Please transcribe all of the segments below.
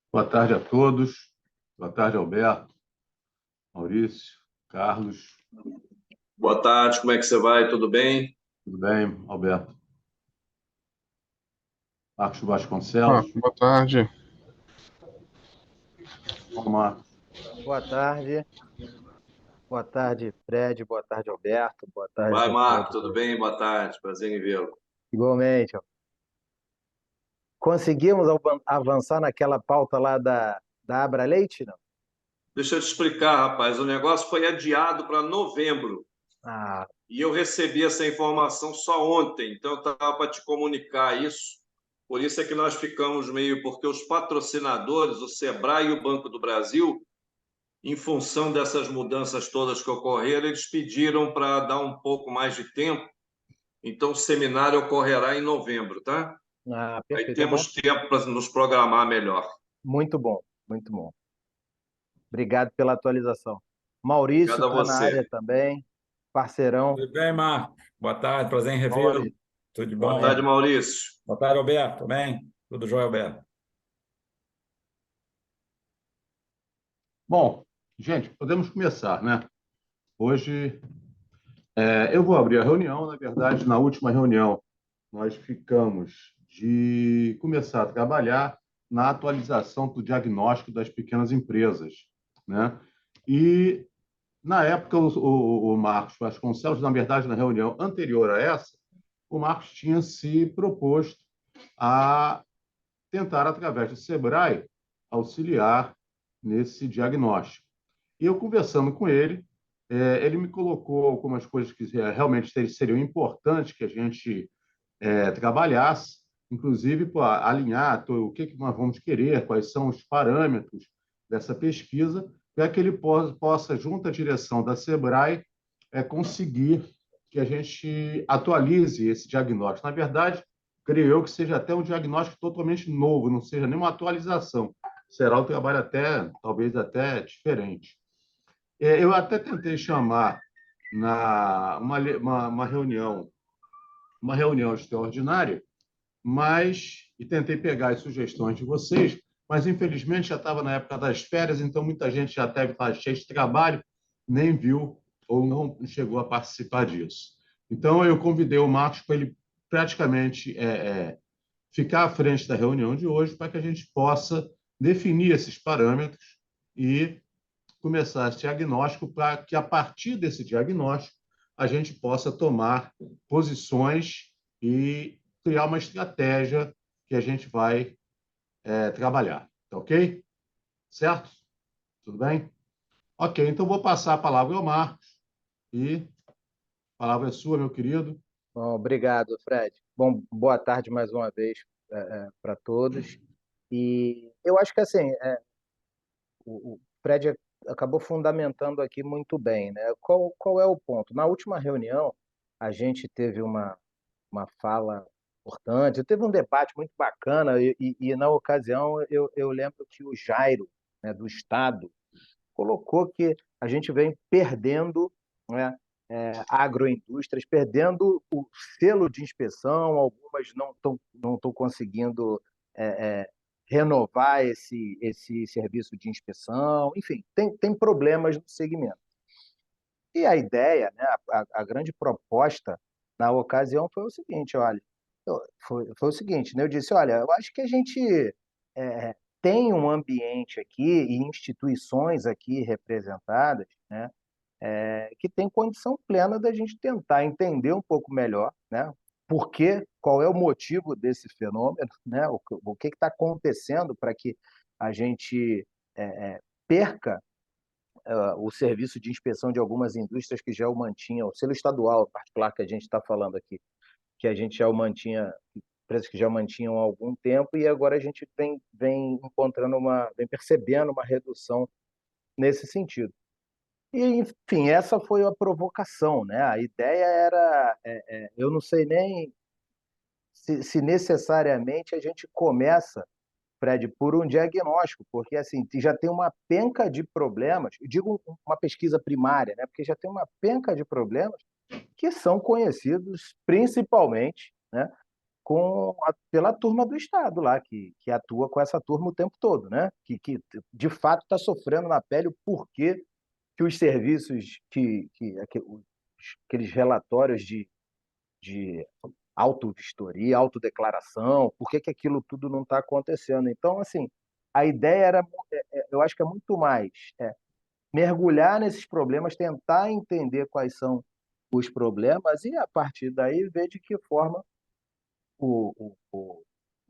Boa tarde a todos. Boa tarde, Alberto, Maurício, Carlos. Boa tarde, como é que você vai? Tudo bem? Tudo bem, Alberto? Marcos Vasconcelos. Boa tarde. Bom, Marcos. Boa tarde. Boa tarde, Fred. Boa tarde, Alberto. Boa tarde Vai, a Marco, todos tudo aí. bem? Boa tarde, prazer em vê-lo. Igualmente, ó. Conseguimos avançar naquela pauta lá da Abra Leite, não? Deixa eu te explicar, rapaz, o negócio foi adiado para novembro Ah, e eu recebi essa informação só ontem, então eu estava para te comunicar isso. Por isso é que nós ficamos meio, porque os patrocinadores, o Sebrae e o Banco do Brasil, em função dessas mudanças todas que ocorreram, eles pediram para dar um pouco mais de tempo, então o seminário ocorrerá em novembro, tá? Aí perfeito. É bom. temos tempo para nos programar melhor. Muito bom, muito bom. Obrigado pela atualização. Maurício Obrigado a está na você. área também, parceirão. Tudo bem, Marcos? Boa tarde, prazer em Bom, revê-lo. Maurício. Tudo de Boa bom? tarde, Igualmente. Maurício. Boa tarde, Alberto. Tudo bem? Tudo jóia, Alberto? Bom, gente, podemos começar, né? Hoje eu vou abrir a reunião. Na verdade, na última reunião, nós ficamos de começar a trabalhar na atualização do diagnóstico das pequenas empresas, né? E na época, o Marcos Vasconcelos, na verdade, na reunião anterior a essa, o Marcos tinha se proposto a tentar, através do Sebrae, auxiliar nesse diagnóstico. E eu, conversando com ele, ele me colocou algumas coisas que realmente seriam importantes que a gente trabalhasse, inclusive para alinhar o que nós vamos querer, quais são os parâmetros dessa pesquisa, para que ele possa, junto à direção da Sebrae, conseguir que a gente atualize esse diagnóstico. Na verdade, creio eu que seja até um diagnóstico totalmente novo, não seja nenhuma atualização. Será um trabalho até, talvez até diferente. Eu até tentei chamar uma reunião extraordinária, e tentei pegar as sugestões de vocês, mas infelizmente já estava na época das férias, então muita gente já deve estar cheia de trabalho, nem viu ou não chegou a participar disso. Então eu convidei o Marcos para ele praticamente ficar à frente da reunião de hoje para que a gente possa definir esses parâmetros e começar esse diagnóstico para que, a partir desse diagnóstico, a gente possa tomar posições e criar uma estratégia que a gente vai trabalhar. Tá ok? Certo? Tudo bem? Ok, então vou passar a palavra ao Marcos e a palavra é sua, meu querido. Bom, obrigado, Fred. Bom, boa tarde mais uma vez para todos. E eu acho que assim, o Fred acabou fundamentando aqui muito bem, né? Qual é o ponto? Na última reunião, a gente teve uma fala importante, teve um debate muito bacana, e na ocasião eu lembro que o Jairo, né, do Estado, colocou que a gente vem perdendo, né, agroindústrias, perdendo o selo de inspeção, algumas não estão conseguindo renovar esse serviço de inspeção, enfim, tem problemas no segmento. E a ideia, né, a grande proposta na ocasião foi o seguinte, olha, foi o seguinte, né, eu disse, olha, eu acho que a gente tem um ambiente aqui e instituições aqui representadas, né, que tem condição plena da gente tentar entender um pouco melhor, né, por quê, qual é o motivo desse fenômeno, né, o que está acontecendo para que a gente perca o serviço de inspeção de algumas indústrias que já o mantinham, o selo estadual em particular que a gente está falando aqui, que a gente já o mantinha, empresas que já mantinham há algum tempo, e agora a gente vem vem percebendo uma redução nesse sentido. E, enfim, essa foi a provocação, né? A ideia era, eu não sei nem se necessariamente a gente começa, Fred, por um diagnóstico, porque assim já tem uma penca de problemas, eu digo uma pesquisa primária, né? Porque já tem uma penca de problemas que são conhecidos principalmente, né, pela turma do Estado lá, que atua com essa turma o tempo todo, né? Que de fato está sofrendo na pele o porquê que os serviços, aqueles relatórios de autovistoria, autodeclaração, por que aquilo tudo não está acontecendo. Então, assim, a ideia eu acho que é muito mais mergulhar nesses problemas, tentar entender quais são os problemas e, a partir daí, ver de que forma o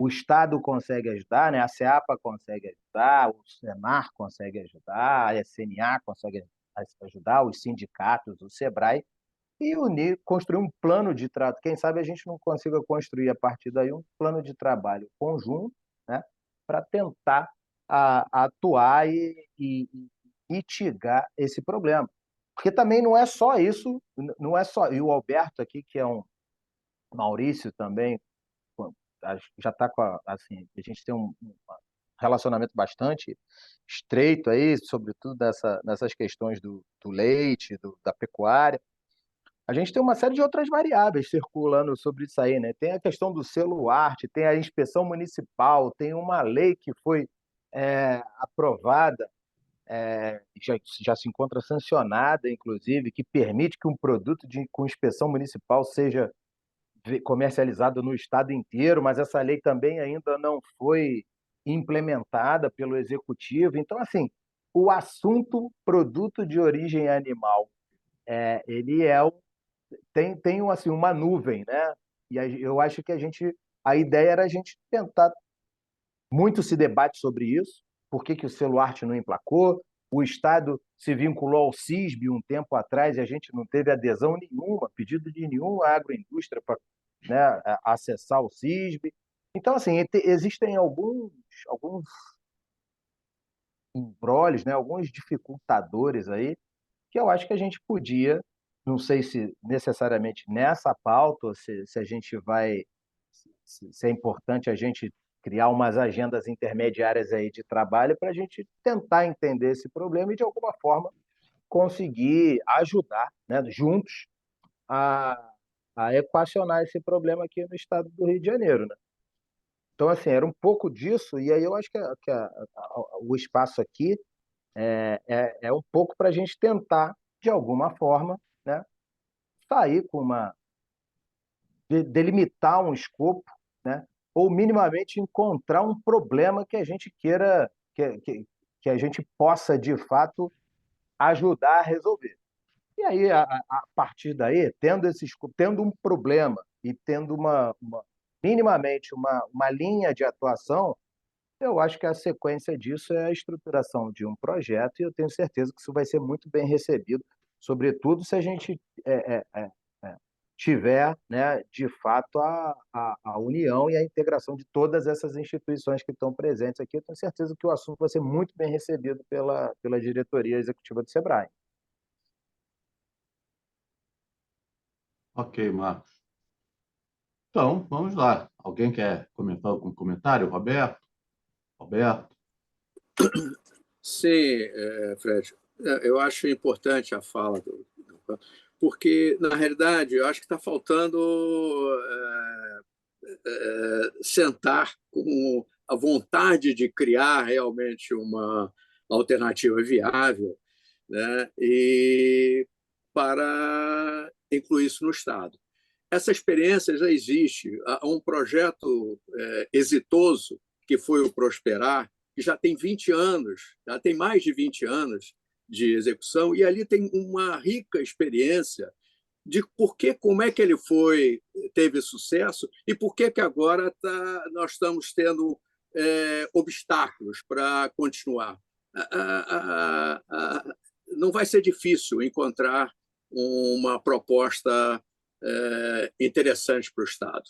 Estado consegue ajudar, né? A SEAPA consegue ajudar, o Senar consegue ajudar, a SNA consegue ajudar, os sindicatos, o SEBRAE, e unir, construir um plano de trato. Quem sabe a gente não consiga construir, a partir daí, um plano de trabalho conjunto, né? Para tentar atuar e mitigar esse problema. Porque também não é só isso, não é só. E o Alberto aqui, que é Maurício também, já está assim, a gente tem um relacionamento bastante estreito aí, sobretudo nessas questões do leite, da pecuária. A gente tem uma série de outras variáveis circulando sobre isso aí, né? Tem a questão do selo arte, tem a inspeção municipal, tem uma lei que foi aprovada, já se encontra sancionada, inclusive, que permite que um produto com inspeção municipal seja comercializado no estado inteiro, mas essa lei também ainda não foi implementada pelo executivo. Então, assim, o assunto produto de origem animal, ele tem assim, uma nuvem, né? E eu acho que a ideia era a gente tentar. Muito se debate sobre isso, por que o selo arte não emplacou. O Estado se vinculou ao CISB um tempo atrás e a gente não teve adesão nenhuma, pedido de nenhuma agroindústria para, né, acessar o CISB. Então, assim, existem alguns embrólios, né, alguns dificultadores aí, que eu acho que a gente podia, não sei se necessariamente nessa pauta, ou se a gente vai, se é importante a gente criar umas agendas intermediárias aí de trabalho para a gente tentar entender esse problema e, de alguma forma, conseguir ajudar, né, juntos a, a equacionar esse problema aqui no estado do Rio de Janeiro, né? Então, assim, era um pouco disso, e aí eu acho que o espaço aqui é um pouco para a gente tentar, de alguma forma, né, sair com delimitar um escopo, né, ou minimamente encontrar um problema que a gente queira, que a gente possa, de fato, ajudar a resolver. E aí, a partir daí, tendo um problema e tendo minimamente uma linha de atuação, eu acho que a sequência disso é a estruturação de um projeto, e eu tenho certeza que isso vai ser muito bem recebido, sobretudo se a gente tiver, né, de fato, a união e a integração de todas essas instituições que estão presentes aqui. Eu tenho certeza que o assunto vai ser muito bem recebido pela diretoria executiva do SEBRAE. Ok, Marcos. Então, vamos lá. Alguém quer comentar algum comentário? Roberto? Roberto? Sim, Fred, eu acho importante a fala porque, na realidade, eu acho que está faltando sentar com a vontade de criar realmente uma alternativa viável, né, e para incluir isso no Estado. Essa experiência já existe. Há um projeto exitoso, que foi o Prosperar, que já tem 20 anos, já tem mais de 20 anos de execução, e ali tem uma rica experiência de como é que ele teve sucesso e por que agora nós estamos tendo obstáculos para continuar. Não vai ser difícil encontrar uma proposta interessante para o Estado.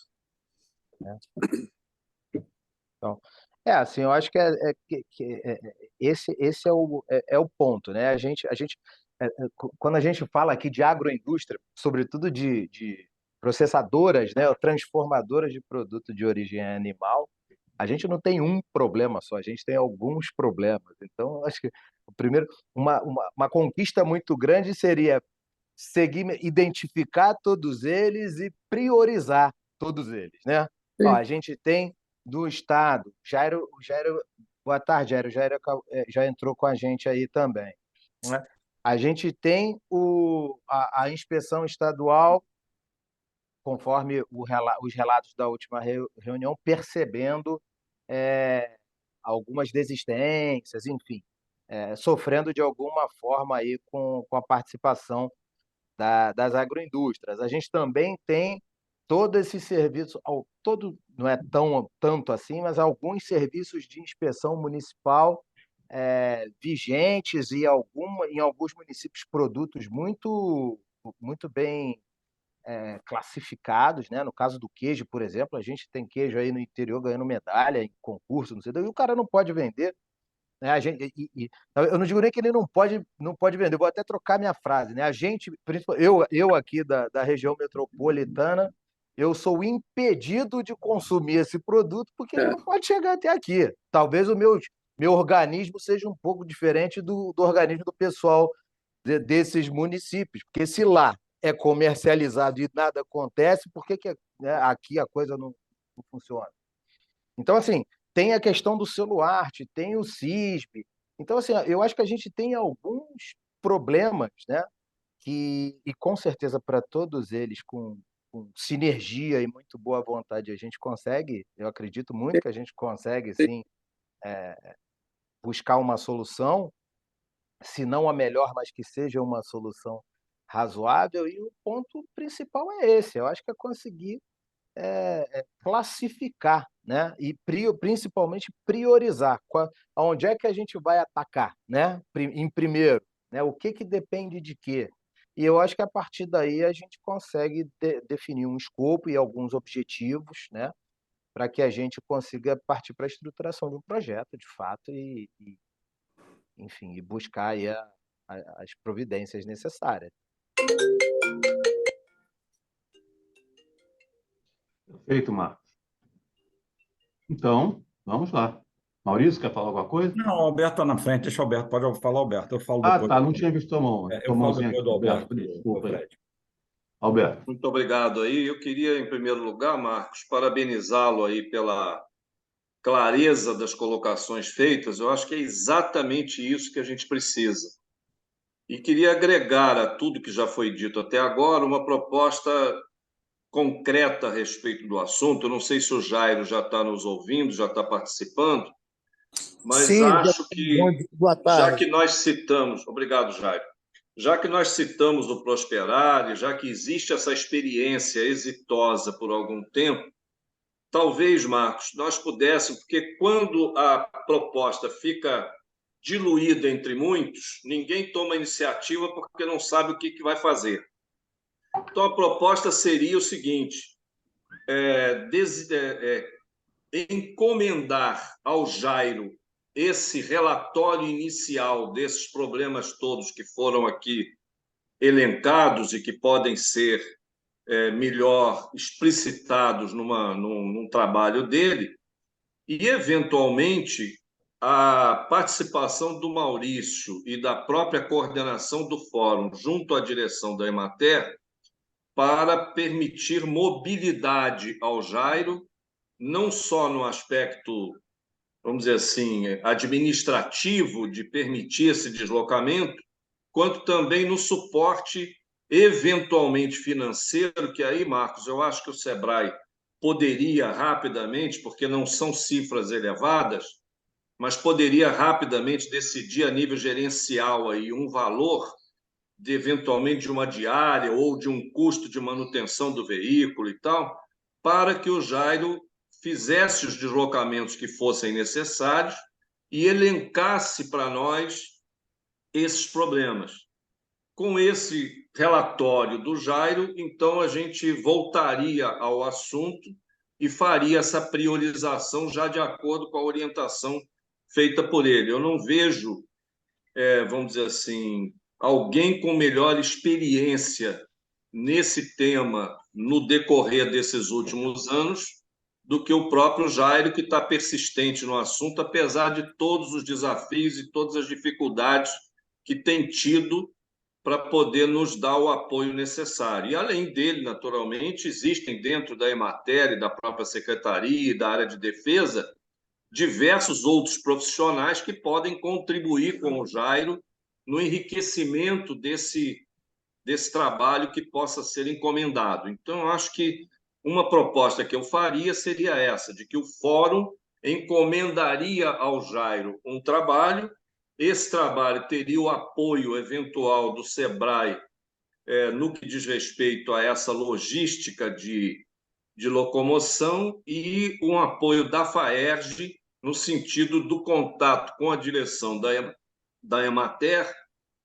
Então, assim, eu acho que esse é o ponto, né? Quando a gente fala aqui de agroindústria, sobretudo de processadoras, né, ou transformadoras de produto de origem animal, a gente não tem um problema só, a gente tem alguns problemas. Então, acho que uma conquista muito grande seria identificar todos eles e priorizar todos eles, né? Ó, a gente tem do Estado, Jairo, boa tarde, Jairo, já entrou com a gente aí também, né? A gente tem a inspeção estadual, conforme os relatos da última reunião, percebendo algumas desistências, enfim, sofrendo de alguma forma aí com a participação das agroindústrias. A gente também tem todo esse serviço, todo não é tanto assim, mas alguns serviços de inspeção municipal vigentes e em alguns municípios produtos muito bem classificados, né? No caso do queijo, por exemplo, a gente tem queijo aí no interior ganhando medalha em concurso, não sei, e o cara não pode vender, né? Eu não digo nem que ele não pode vender, eu vou até trocar minha frase, né? A gente, eu aqui da região metropolitana, eu sou impedido de consumir esse produto porque ele não pode chegar até aqui. Talvez o meu organismo seja um pouco diferente do organismo do pessoal desses municípios, porque se lá é comercializado e nada acontece, por que né, aqui a coisa não funciona? Então, assim, tem a questão do Celuarte, tem o CISB. Então, assim, eu acho que a gente tem alguns problemas, né? E com certeza para todos eles, com sinergia e muito boa vontade, a gente consegue, eu acredito muito que a gente consegue, sim, buscar uma solução, se não a melhor, mas que seja uma solução razoável. E o ponto principal é esse, eu acho que é conseguir classificar, né? E principalmente priorizar aonde é que a gente vai atacar, né? Em primeiro, né? O que depende de quê? E eu acho que a partir daí a gente consegue definir um escopo e alguns objetivos, né? Para que a gente consiga partir para a estruturação de um projeto, de fato, enfim, e buscar aí as providências necessárias. Perfeito, Marcos. Então, vamos lá. Maurício, quer falar alguma coisa? Não, o Alberto está na frente, deixa o Alberto, pode falar, Alberto, eu falo Ah, depois. tá, não tinha visto a mão. Eu Tua falo mãozinha depois aqui, do Alberto. Alberto, do Desculpa aí. Fred. Alberto. Muito obrigado aí. Eu queria, em primeiro lugar, Marcos, parabenizá-lo aí pela clareza das colocações feitas. Eu acho que é exatamente isso que a gente precisa. E queria agregar a tudo que já foi dito até agora uma proposta concreta a respeito do assunto. Eu não sei se o Jairo já está nos ouvindo, já está participando, mas Sim, acho que, boa já que tarde. nós citamos, obrigado, Jairo, já que nós citamos o Prosperar e já que existe essa experiência exitosa por algum tempo, talvez, Marcos, nós pudéssemos, porque quando a proposta fica diluída entre muitos, ninguém toma iniciativa porque não sabe o que vai fazer. Então, a proposta seria o seguinte: encomendar ao Jairo esse relatório inicial desses problemas todos que foram aqui elencados e que podem ser melhor explicitados num trabalho dele, e, eventualmente, a participação do Maurício e da própria coordenação do fórum junto à direção da Emater para permitir mobilidade ao Jairo, não só no aspecto, vamos dizer assim, administrativo de permitir esse deslocamento, quanto também no suporte eventualmente financeiro, que aí, Marcos, eu acho que o Sebrae poderia rapidamente, porque não são cifras elevadas, mas poderia rapidamente decidir a nível gerencial aí um valor de eventualmente de uma diária ou de um custo de manutenção do veículo e tal, para que o Jairo fizesse os deslocamentos que fossem necessários e elencasse para nós esses problemas. Com esse relatório do Jairo, então a gente voltaria ao assunto e faria essa priorização já de acordo com a orientação feita por ele. Eu não vejo, vamos dizer assim, alguém com melhor experiência nesse tema no decorrer desses últimos anos do que o próprio Jairo, que está persistente no assunto, apesar de todos os desafios e todas as dificuldades que tem tido para poder nos dar o apoio necessário. E, além dele, naturalmente, existem dentro da Emater e da própria Secretaria e da área de defesa diversos outros profissionais que podem contribuir com o Jairo no enriquecimento desse trabalho que possa ser encomendado. Então, eu acho que uma proposta que eu faria seria essa, de que o fórum encomendaria ao Jairo um trabalho, esse trabalho teria o apoio eventual do SEBRAE no que diz respeito a essa logística de locomoção e um apoio da FAERJ no sentido do contato com a direção da Emater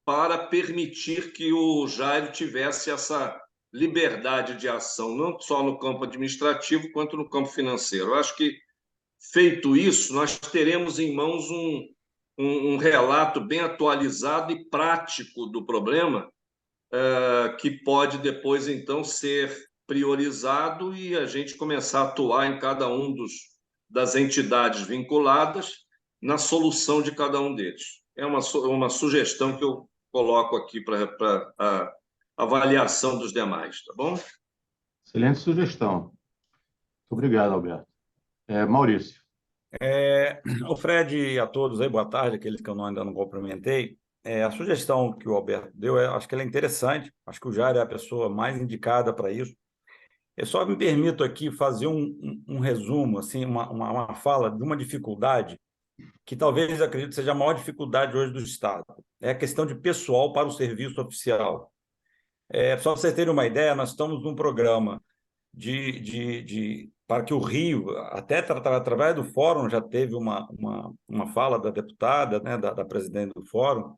para permitir que o Jairo tivesse essa liberdade de ação, não só no campo administrativo, quanto no campo financeiro. Eu acho que, feito isso, nós teremos em mãos um relato bem atualizado e prático do problema, que pode depois, então, ser priorizado e a gente começar a atuar em cada um das entidades vinculadas na solução de cada um deles. É uma sugestão que eu coloco aqui para a avaliação dos demais, tá bom? Excelente sugestão. Muito obrigado, Alberto. Maurício. O Fred e a todos aí, boa tarde, aqueles que eu ainda não cumprimentei. A sugestão que o Alberto deu, acho que ela é interessante, acho que o Jair é a pessoa mais indicada para isso. Eu só me permito aqui fazer um resumo, assim, uma fala de uma dificuldade que talvez, acredito, seja a maior dificuldade hoje do Estado. É a questão de pessoal para o serviço oficial. Só para vocês terem uma ideia, nós estamos num programa para que o Rio, até através do fórum, já teve uma fala da deputada, né, da presidente do fórum,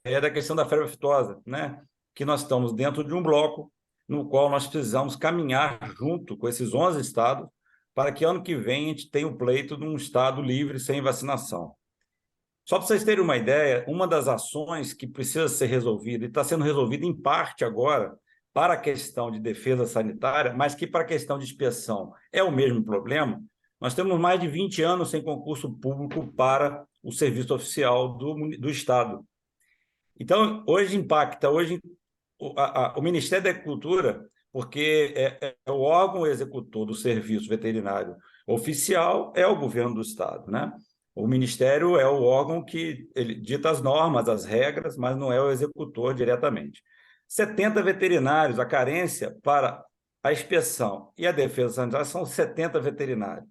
da questão da febre aftosa, né, que nós estamos dentro de um bloco no qual nós precisamos caminhar junto com esses 11 estados para que ano que vem a gente tenha o pleito de um estado livre sem vacinação. Só para vocês terem uma ideia, uma das ações que precisa ser resolvida, e está sendo resolvida em parte agora, para a questão de defesa sanitária, mas que para a questão de inspeção é o mesmo problema, nós temos mais de 20 anos sem concurso público para o serviço oficial do Estado. Então, hoje impacta, o Ministério da Agricultura, porque é o órgão executor do serviço veterinário oficial, é o governo do Estado, né? O Ministério é o órgão que ele dita as normas, as regras, mas não é o executor diretamente. 70 veterinários, a carência para a inspeção e a defesa sanitária são 70 veterinários.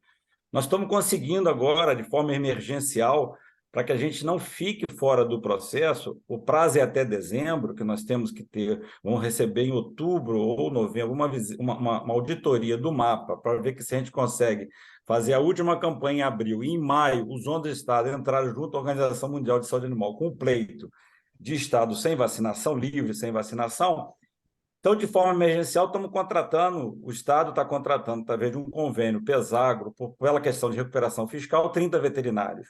Nós estamos conseguindo agora, de forma emergencial, para que a gente não fique fora do processo, o prazo é até dezembro, que nós temos que vamos receber em outubro ou novembro uma auditoria do mapa, para ver se a gente consegue fazer a última campanha em abril, e em maio os 11 estados entraram junto à Organização Mundial de Saúde Animal com o pleito de estado sem vacinação, livre, sem vacinação. Então, de forma emergencial, estamos contratando, o Estado está contratando, através de um convênio Pesagro, pela questão de recuperação fiscal, 30 veterinários.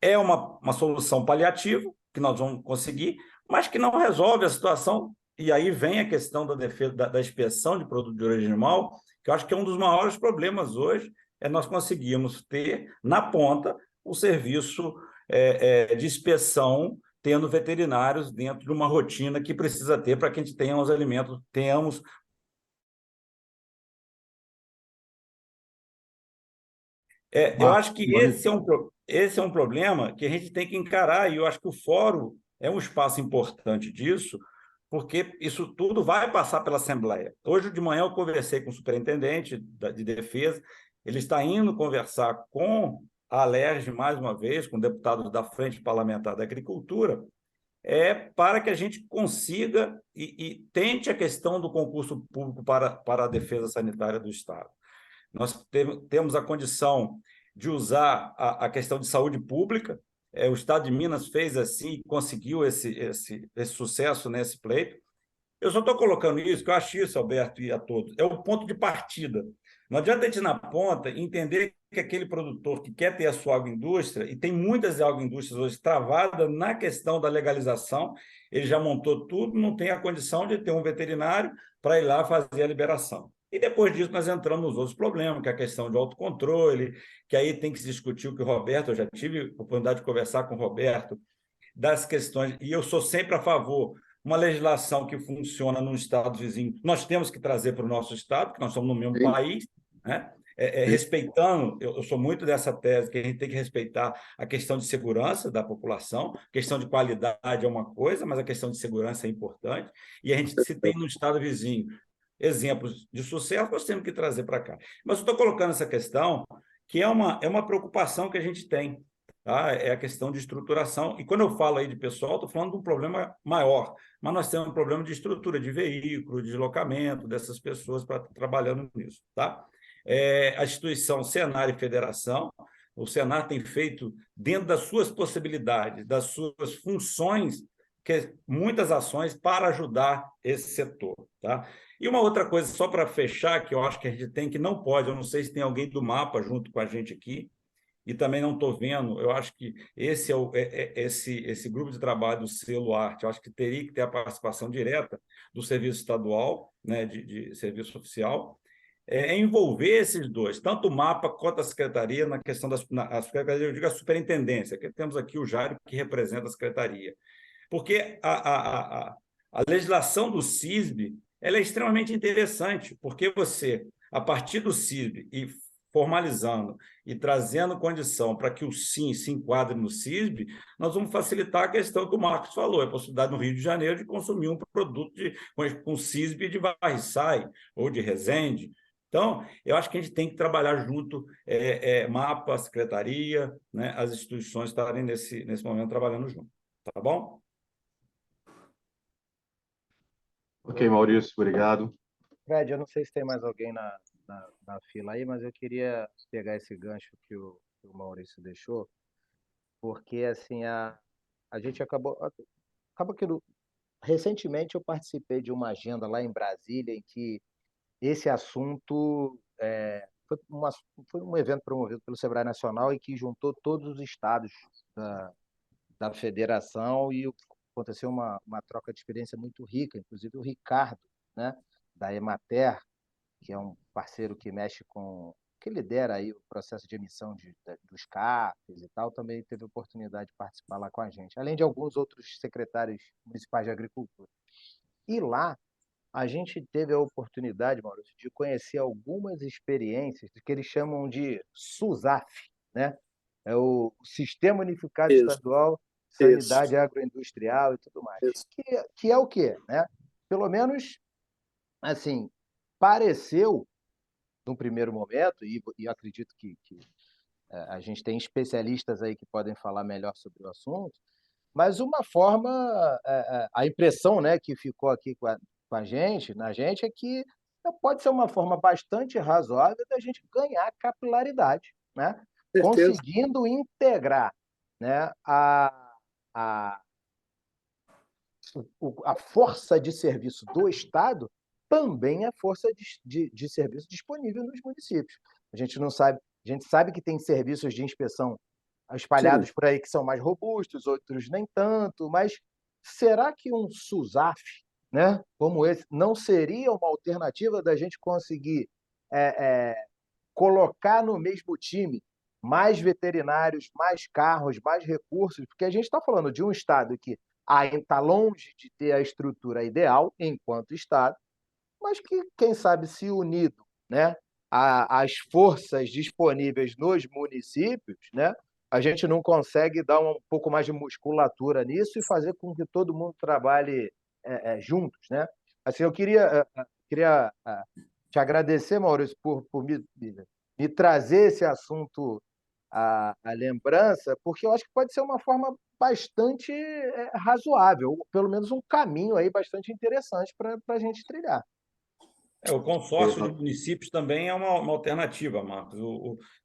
É uma solução paliativa, que nós vamos conseguir, mas que não resolve a situação. E aí vem a questão da defesa, da inspeção de produto de origem animal, que eu acho que é um dos maiores problemas hoje, nós conseguirmos ter, na ponta, o serviço de inspeção, tendo veterinários dentro de uma rotina que precisa ter para que a gente tenha os alimentos, tenhamos... eu acho que esse é um problema que a gente tem que encarar, e eu acho que o fórum é um espaço importante disso, porque isso tudo vai passar pela Assembleia. Hoje de manhã eu conversei com o superintendente de defesa, ele está indo conversar com a Alerj, mais uma vez, com deputados da Frente Parlamentar da Agricultura, para que a gente consiga e tente a questão do concurso público para a defesa sanitária do Estado. Nós temos a condição de usar a questão de saúde pública. O Estado de Minas fez assim, conseguiu esse sucesso nesse pleito. Eu só estou colocando isso, que eu acho isso, Alberto, e a todos, é o ponto de partida. Não adianta a gente ir na ponta e entender que aquele produtor que quer ter a sua agroindústria, e tem muitas agroindústrias hoje travadas na questão da legalização, ele já montou tudo, não tem a condição de ter um veterinário para ir lá fazer a liberação. E depois disso nós entramos nos outros problemas, que é a questão de autocontrole, que aí tem que se discutir o que o Roberto, eu já tive a oportunidade de conversar com o Roberto, das questões, e eu sou sempre a favor uma legislação que funciona num estado vizinho, nós temos que trazer para o nosso estado, porque nós estamos no mesmo país, né? Respeitando, eu sou muito dessa tese que a gente tem que respeitar a questão de segurança da população, questão de qualidade é uma coisa, mas a questão de segurança é importante, e a gente, se tem no estado vizinho exemplos de sucesso, nós temos que trazer para cá. Mas eu estou colocando essa questão, que é uma preocupação que a gente tem, tá? É a questão de estruturação, e quando eu falo aí de pessoal, estou falando de um problema maior, mas nós temos um problema de estrutura, de veículo, de deslocamento dessas pessoas para trabalhando nisso, tá? A instituição Senar e Federação, o Senar tem feito, dentro das suas possibilidades, das suas funções, muitas ações para ajudar esse setor. Tá? E uma outra coisa, só para fechar, que eu acho que a gente tem, que não pode, eu não sei se tem alguém do MAPA junto com a gente aqui, e também não estou vendo, eu acho que esse esse grupo de trabalho do Selo Arte, eu acho que teria que ter a participação direta do serviço estadual, né, de serviço oficial, envolver esses dois, tanto o MAPA quanto a Secretaria, na questão a Secretaria, eu digo a Superintendência, que temos aqui o Jairo, que representa a Secretaria. Porque a legislação do CISB ela é extremamente interessante, porque você, a partir do CISB, e formalizando e trazendo condição para que o SIM se enquadre no CISB, nós vamos facilitar a questão que o Marcos falou, a possibilidade no Rio de Janeiro de consumir um produto com CISB de Varriçai ou de Resende. Então, eu acho que a gente tem que trabalhar junto, MAPA, Secretaria, né, as instituições estarem nesse momento trabalhando junto. Tá bom? Ok, Maurício, obrigado. Fred, eu não sei se tem mais alguém na fila aí, mas eu queria pegar esse gancho que o Maurício deixou, porque assim a gente acaba que recentemente eu participei de uma agenda lá em Brasília em que esse assunto foi um evento promovido pelo Sebrae Nacional e que juntou todos os estados da federação e aconteceu uma troca de experiência muito rica, inclusive o Ricardo, né, da Emater, que é um parceiro que lidera aí o processo de emissão dos CAPES e tal, também teve a oportunidade de participar lá com a gente, além de alguns outros secretários municipais de agricultura. E lá a gente teve a oportunidade, Maurício, de conhecer algumas experiências que eles chamam de SUSAF, né? É o Sistema Unificado Isso, Estadual de Sanidade Agroindustrial e tudo mais. isso. Que é o quê? Né? Pelo menos, assim, pareceu, num primeiro momento, e acredito que a gente tem especialistas aí que podem falar melhor sobre o assunto, mas uma forma, a impressão, né, que ficou aqui na gente, é que pode ser uma forma bastante razoável da gente ganhar capilaridade, né? Certeza. Conseguindo integrar, né, a, a força de serviço do Estado também é força de serviço disponível nos municípios. A gente sabe que tem serviços de inspeção espalhados por aí que são mais robustos, outros nem tanto, mas será que um SUSAF, né, como esse, não seria uma alternativa da gente conseguir colocar no mesmo time mais veterinários, mais carros, mais recursos? Porque a gente está falando de um Estado que ainda está longe de ter a estrutura ideal enquanto Estado, mas que, quem sabe, se unido, né, às forças disponíveis nos municípios, né, a gente não consegue dar um pouco mais de musculatura nisso e fazer com que todo mundo trabalhe juntos, né? Assim, eu queria te agradecer, Maurício, por me trazer esse assunto à lembrança, porque eu acho que pode ser uma forma bastante razoável, ou pelo menos um caminho aí bastante interessante para a gente trilhar. O consórcio de municípios também é uma alternativa, Marcos.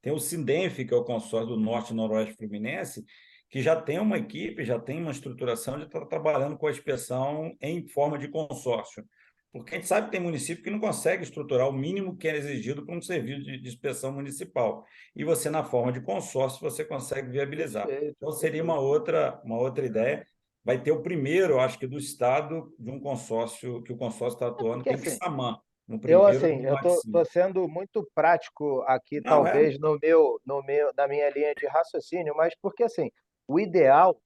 Tem o Sindenf, que é o consórcio do Norte e Noroeste Fluminense, que já tem uma equipe, já tem uma estruturação de estar trabalhando com a inspeção em forma de consórcio. Porque a gente sabe que tem município que não consegue estruturar o mínimo que é exigido para um serviço de inspeção municipal. E você, na forma de consórcio, você consegue viabilizar. Então, seria uma outra ideia. Vai ter o primeiro, acho que, do Estado de um consórcio, que o consórcio está atuando, que é o Saman. Eu estou sendo muito prático aqui, Não, talvez na minha linha de raciocínio, mas porque assim, o ideal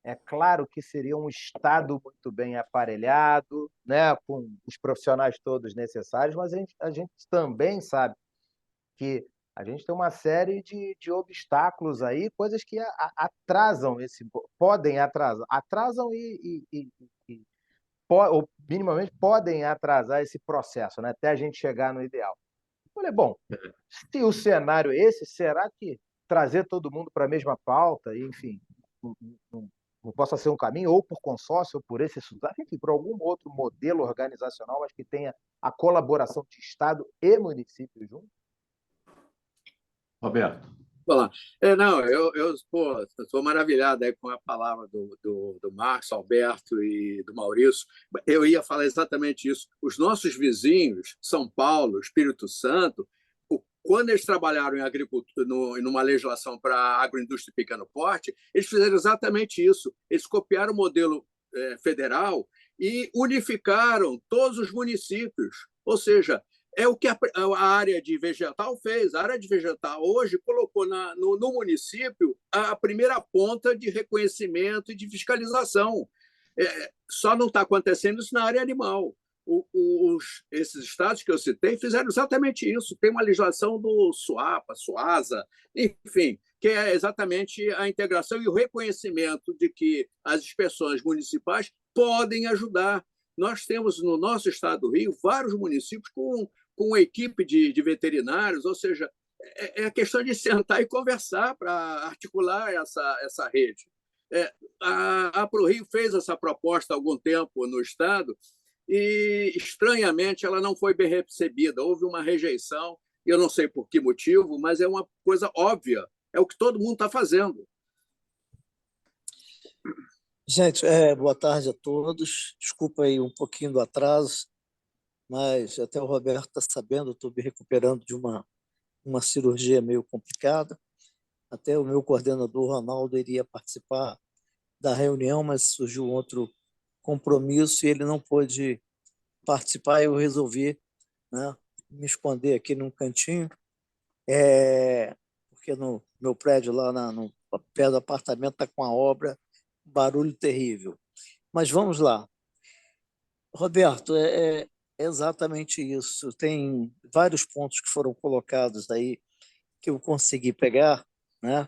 É claro que seria um Estado muito bem aparelhado, né, com os profissionais todos necessários, mas a gente também sabe que a gente tem uma série de obstáculos aí, coisas que atrasam podem atrasar, atrasam e ou minimamente podem atrasar esse processo, né, até a gente chegar no ideal. Eu falei, bom, se o cenário é esse, será que trazer todo mundo para a mesma pauta, e, enfim, não, não- não possa ser um caminho, ou por consórcio, ou por esse estudar, enfim, por algum outro modelo organizacional, mas que tenha a colaboração de Estado e município junto? Roberto. Olá. Não, pô, estou maravilhado aí com a palavra do Marcos, Alberto e do Maurício. Eu ia falar exatamente isso. Os nossos vizinhos, São Paulo, Espírito Santo, quando eles trabalharam em agricultura, numa legislação para agroindústria e pequeno porte, eles fizeram exatamente isso. Eles copiaram o modelo federal e unificaram todos os municípios. Ou seja, é o que a área de vegetal fez. A área de vegetal hoje colocou no município a primeira ponta de reconhecimento e de fiscalização. Só não está acontecendo isso na área animal. Esses estados que eu citei fizeram exatamente isso. Tem uma legislação do SUAPA, SUASA, enfim, que é exatamente a integração e o reconhecimento de que as inspeções municipais podem ajudar. Nós temos no nosso estado do Rio vários municípios com uma equipe de veterinários, ou seja, é questão de sentar e conversar para articular essa rede. A ProRio fez essa proposta há algum tempo no estado e, estranhamente, ela não foi bem recebida. Houve uma rejeição, eu não sei por que motivo, mas é uma coisa óbvia, é o que todo mundo está fazendo. Gente, boa tarde a todos. Desculpa aí um pouquinho do atraso, mas até o Roberto está sabendo, estou me recuperando de uma cirurgia meio complicada. Até o meu coordenador, Ronaldo, iria participar da reunião, mas surgiu outro compromisso e ele não pôde participar. Eu resolvi, né, me esconder aqui num cantinho, porque no meu prédio lá no pé do apartamento está com a obra, barulho terrível. Mas vamos lá. Roberto, é exatamente isso. Tem vários pontos que foram colocados aí que eu consegui pegar, né?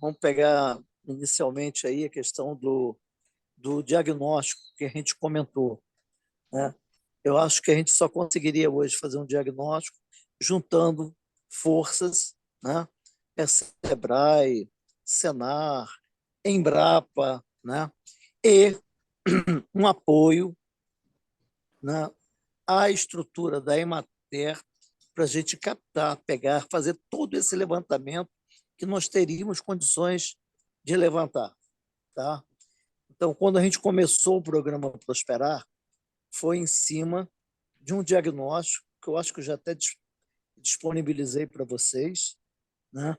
Vamos pegar inicialmente aí a questão do diagnóstico que a gente comentou, né? Eu acho que a gente só conseguiria hoje fazer um diagnóstico juntando forças, né? Sebrae, Senar, Embrapa, né? E um apoio, né, à estrutura da Emater para a gente captar, pegar, fazer todo esse levantamento que nós teríamos condições de levantar. Tá? Então, quando a gente começou o programa Prosperar, foi em cima de um diagnóstico que eu acho que eu já até disponibilizei para vocês, né?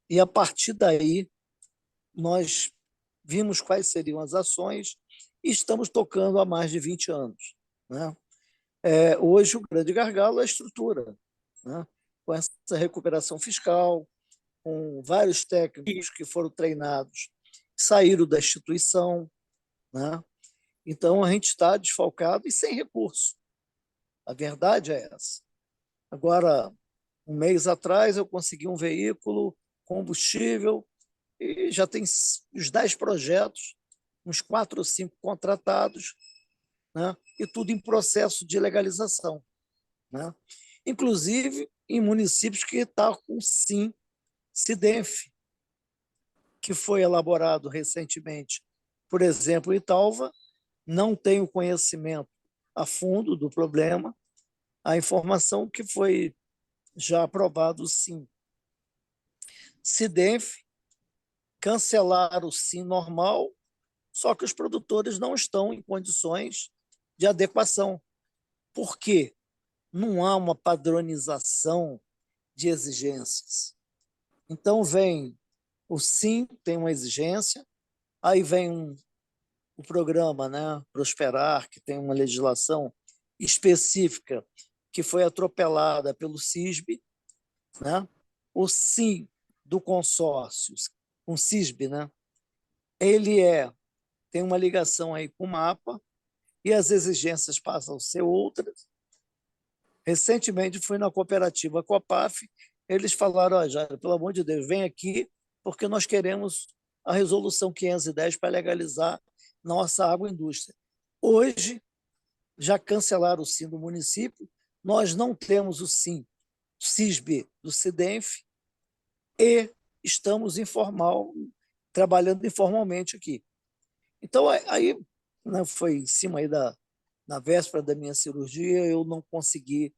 E, a partir daí, nós vimos quais seriam as ações e estamos tocando há mais de 20 anos. Né? Hoje, o grande gargalo é a estrutura, né? Com essa recuperação fiscal, com vários técnicos que foram treinados, saíram da instituição. Né? Então, a gente está desfalcado e sem recurso. A verdade é essa. Agora, um mês atrás, eu consegui um veículo, combustível, e já tem uns 10 projetos, uns 4 ou 5 contratados, né? E tudo em processo de legalização. Né? Inclusive em municípios que estão com SIM, SIDENF, que foi elaborado recentemente. Por exemplo, Italva, não tem o conhecimento a fundo do problema, a informação que foi já aprovado o SIM. SIDENF, cancelaram o SIM normal, só que os produtores não estão em condições de adequação. Por quê? Não há uma padronização de exigências. Então, vem o SIM, tem uma exigência, aí vem o programa, né, Prosperar, que tem uma legislação específica que foi atropelada pelo CISB, né? O SIM do consórcio, com o CISB, né? Ele tem uma ligação aí com o MAPA e as exigências passam a ser outras. Recentemente fui na cooperativa Copaf, eles falaram: ó, Jair, pelo amor de Deus, vem aqui porque nós queremos a resolução 510 para legalizar nossa agroindústria. Hoje, já cancelaram o SIM do município, nós não temos o SIM CISB do SIDENF e estamos trabalhando informalmente aqui. Então, aí, né, foi em cima aí na véspera da minha cirurgia, eu não consegui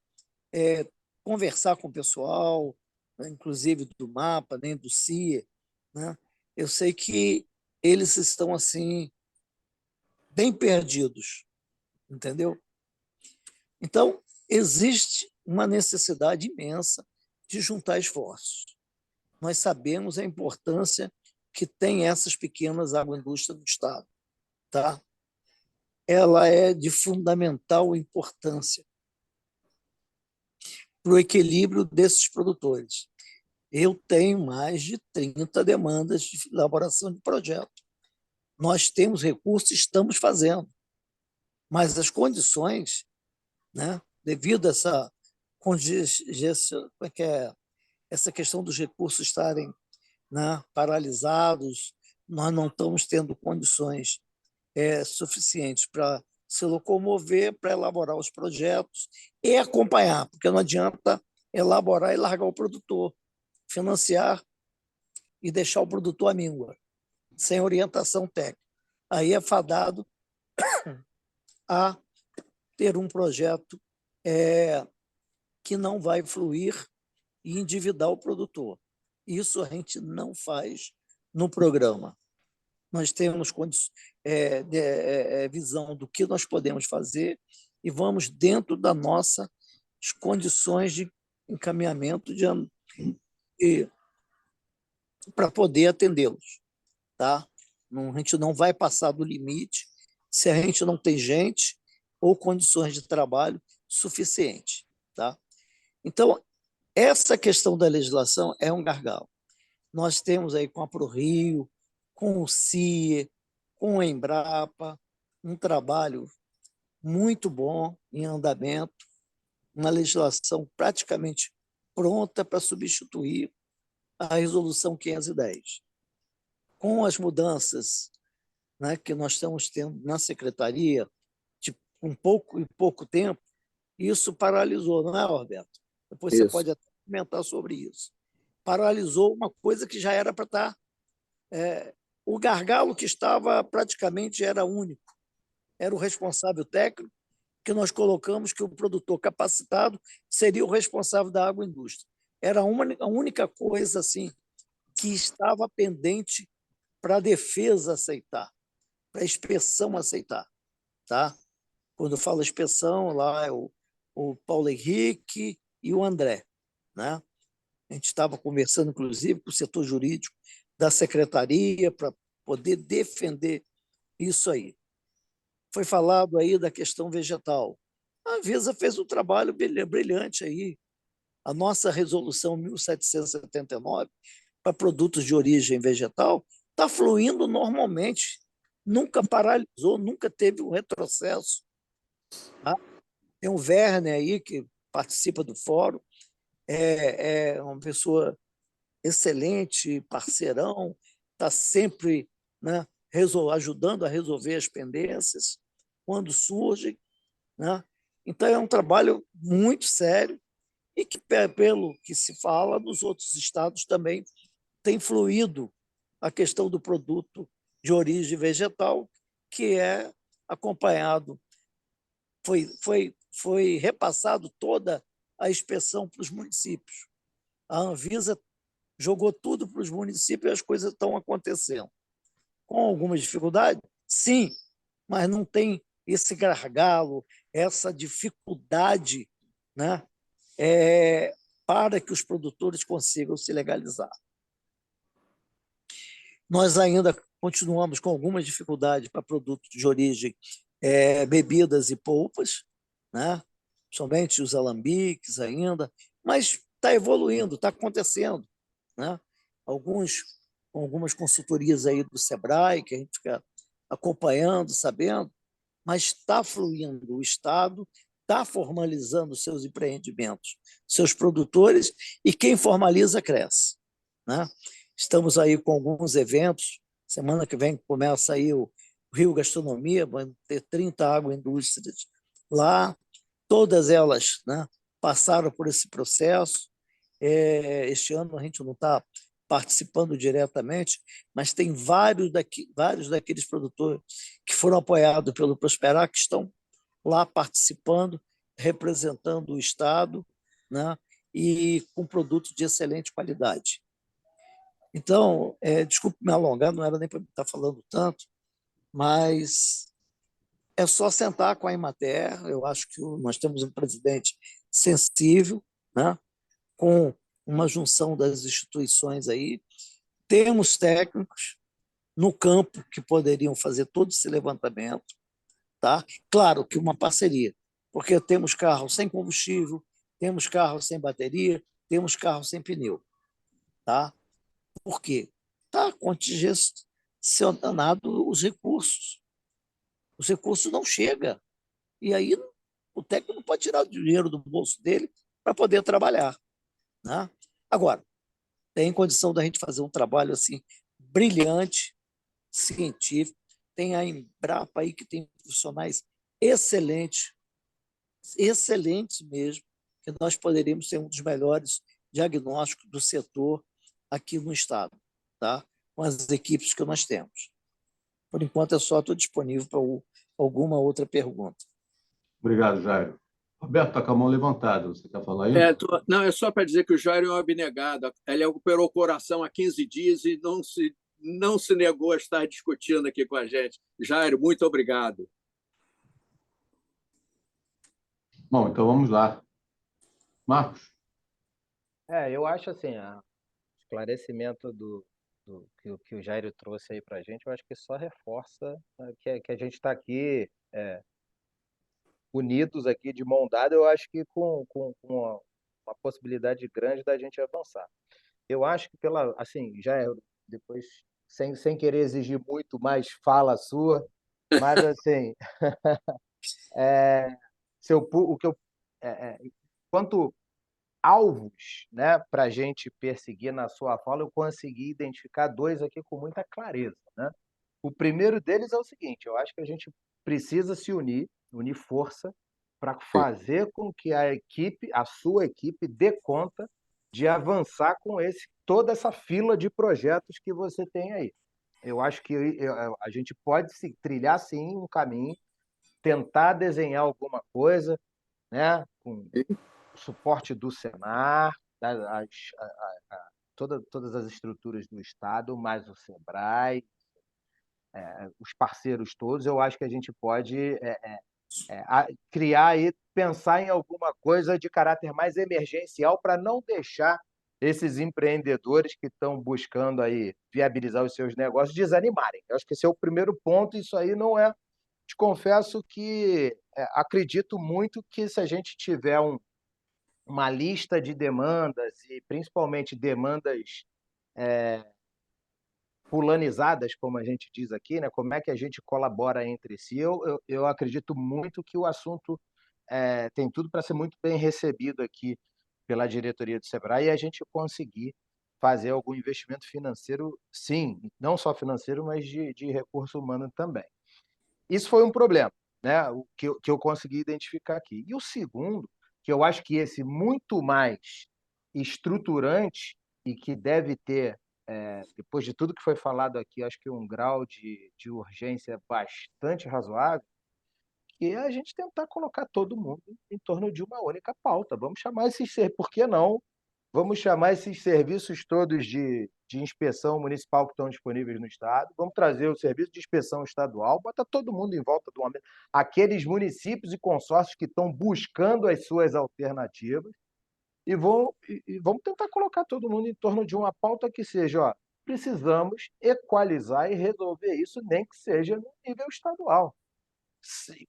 conversar com o pessoal, né, inclusive do MAPA, nem do CIA, né? Eu sei que eles estão assim bem perdidos, entendeu? Então, existe uma necessidade imensa de juntar esforços. Nós sabemos a importância que tem essas pequenas agroindústrias do Estado, tá? Ela é de fundamental importância para o equilíbrio desses produtores. Eu tenho mais de 30 demandas de elaboração de projeto. Nós temos recursos, estamos fazendo, mas as condições, né, devido a essa essa questão dos recursos estarem, né, paralisados, nós não estamos tendo condições suficientes para se locomover, para elaborar os projetos e acompanhar, porque não adianta elaborar e largar o produtor, financiar e deixar o produtor à míngua, sem orientação técnica. Aí é fadado a ter um projeto que não vai fluir e endividar o produtor. Isso a gente não faz no programa. Nós temos visão do que nós podemos fazer e vamos dentro das nossas condições de encaminhamento para poder atendê-los. Tá? A gente não vai passar do limite se a gente não tem gente ou condições de trabalho suficientes. Tá? Então, essa questão da legislação é um gargalo. Nós temos aí com a ProRio, com o CIE, com a Embrapa, um trabalho muito bom em andamento, uma legislação praticamente pronta para substituir a Resolução 510. Com as mudanças, né, que nós estamos tendo na Secretaria, de em pouco tempo, isso paralisou, não é, Roberto? Depois você pode até comentar sobre isso. Paralisou uma coisa que já era para estar... o gargalo que estava praticamente era único. Era o responsável técnico, que nós colocamos que o produtor capacitado seria o responsável da agroindústria. Era a única coisa assim que estava pendente para a defesa aceitar, para a inspeção aceitar. Tá? Quando eu falo inspeção, lá é o Paulo Henrique e o André. Né? A gente estava conversando, inclusive, com o setor jurídico da secretaria para poder defender isso aí. Foi falado aí da questão vegetal. A Anvisa fez um trabalho brilhante aí. A nossa resolução 1779 para produtos de origem vegetal está fluindo normalmente. Nunca paralisou, nunca teve um retrocesso. Tá? Tem o Werner aí, que participa do fórum, é uma pessoa excelente, parceirão, está sempre, né, ajudando a resolver as pendências quando surgem. Né? Então, é um trabalho muito sério e que, pelo que se fala, nos outros estados também tem fluído a questão do produto de origem vegetal, que é acompanhado, foi repassado toda a inspeção para os municípios. A Anvisa jogou tudo para os municípios e as coisas estão acontecendo. Com algumas dificuldades? Sim, mas não tem esse gargalo, essa dificuldade, né, para que os produtores consigam se legalizar. Nós ainda continuamos com algumas dificuldades para produtos de origem, bebidas e polpas, né? Somente os alambiques ainda, mas está evoluindo, está acontecendo. Né? Alguns com algumas consultorias aí do Sebrae, que a gente fica acompanhando, sabendo, mas está fluindo, o Estado está formalizando seus empreendimentos, seus produtores, e quem formaliza cresce, né? Estamos aí com alguns eventos, semana que vem começa aí o Rio Gastronomia, vai ter 30 agroindústrias lá, todas elas, né, passaram por esse processo. Este ano a gente não está participando diretamente, mas tem vários daqueles produtores que foram apoiados pelo Prosperar que estão lá participando, representando o Estado, né, e com produtos de excelente qualidade. Então, desculpe me alongar, não era nem para estar falando tanto, mas é só sentar com a Emater. Eu acho que nós temos um presidente sensível, né, com uma junção das instituições aí. Temos técnicos no campo que poderiam fazer todo esse levantamento, tá? Claro que uma parceria, porque temos carros sem combustível, temos carros sem bateria, temos carros sem pneu, tá? Por quê? Está congestionado os recursos. Os recursos não chegam. E aí o técnico não pode tirar o dinheiro do bolso dele para poder trabalhar, né? Agora, tem condição da gente fazer um trabalho assim brilhante, científico. Tem a Embrapa aí que tem profissionais excelentes, excelentes mesmo, que nós poderíamos ter um dos melhores diagnósticos do setor aqui no estado, tá? Com as equipes que nós temos. Por enquanto, estou disponível para alguma outra pergunta. Obrigado, Jairo. Roberto, está com a mão levantada. Você quer falar aí? Não, é só para dizer que o Jairo é um abnegado. Ele operou o coração há 15 dias e não se negou a estar discutindo aqui com a gente. Jairo, muito obrigado. Bom, então vamos lá. Marcos? Eu acho assim, o esclarecimento que o Jairo trouxe aí para a gente, eu acho que só reforça que a gente está aqui unidos aqui de mão dada, eu acho que com uma possibilidade grande da gente avançar. Eu acho que assim, Jairo, depois, sem querer exigir muito mais fala sua, mas assim, o que eu, quanto alvos, né, para a gente perseguir na sua fala, eu consegui identificar dois aqui com muita clareza, né? O primeiro deles é o seguinte: eu acho que a gente precisa se unir força para fazer com que a sua equipe, dê conta de avançar com toda essa fila de projetos que você tem aí. Eu acho que a gente pode se trilhar sim um caminho, tentar desenhar alguma coisa, né, com o suporte do Senar, todas as estruturas do Estado, mais o Sebrae, os parceiros todos. Eu acho que a gente pode criar e pensar em alguma coisa de caráter mais emergencial para não deixar esses empreendedores que estão buscando aí viabilizar os seus negócios desanimarem. Eu acho que esse é o primeiro ponto. Isso aí não é... Te confesso que acredito muito que se a gente tiver uma lista de demandas, e principalmente demandas fulanizadas, como a gente diz aqui, né? Como é que a gente colabora entre si, eu acredito muito que o assunto tem tudo para ser muito bem recebido aqui pela diretoria do Sebrae, e a gente conseguir fazer algum investimento financeiro, sim, não só financeiro, mas de recurso humano também. Isso foi um problema, né? O que eu consegui identificar aqui. E o segundo, que eu acho que esse muito mais estruturante e que deve ter, depois de tudo que foi falado aqui, acho que um grau de urgência bastante razoável, que é a gente tentar colocar todo mundo em torno de uma única pauta. Vamos chamar por que não? Vamos chamar esses serviços todos de inspeção municipal que estão disponíveis no Estado, vamos trazer o serviço de inspeção estadual, bota todo mundo em volta do momento, aqueles municípios e consórcios que estão buscando as suas alternativas, e vamos tentar colocar todo mundo em torno de uma pauta que seja, precisamos equalizar e resolver isso, nem que seja no nível estadual.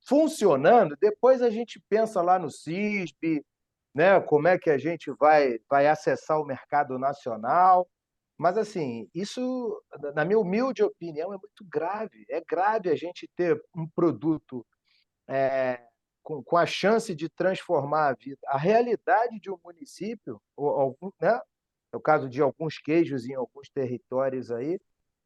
Funcionando, depois a gente pensa lá no CISB, né, como é que a gente vai acessar o mercado nacional, Mas, assim, isso, na minha humilde opinião, é muito grave. É grave a gente ter um produto com a chance de transformar a vida, a realidade de um município, ou algum, né? É o caso de alguns queijos em alguns territórios aí.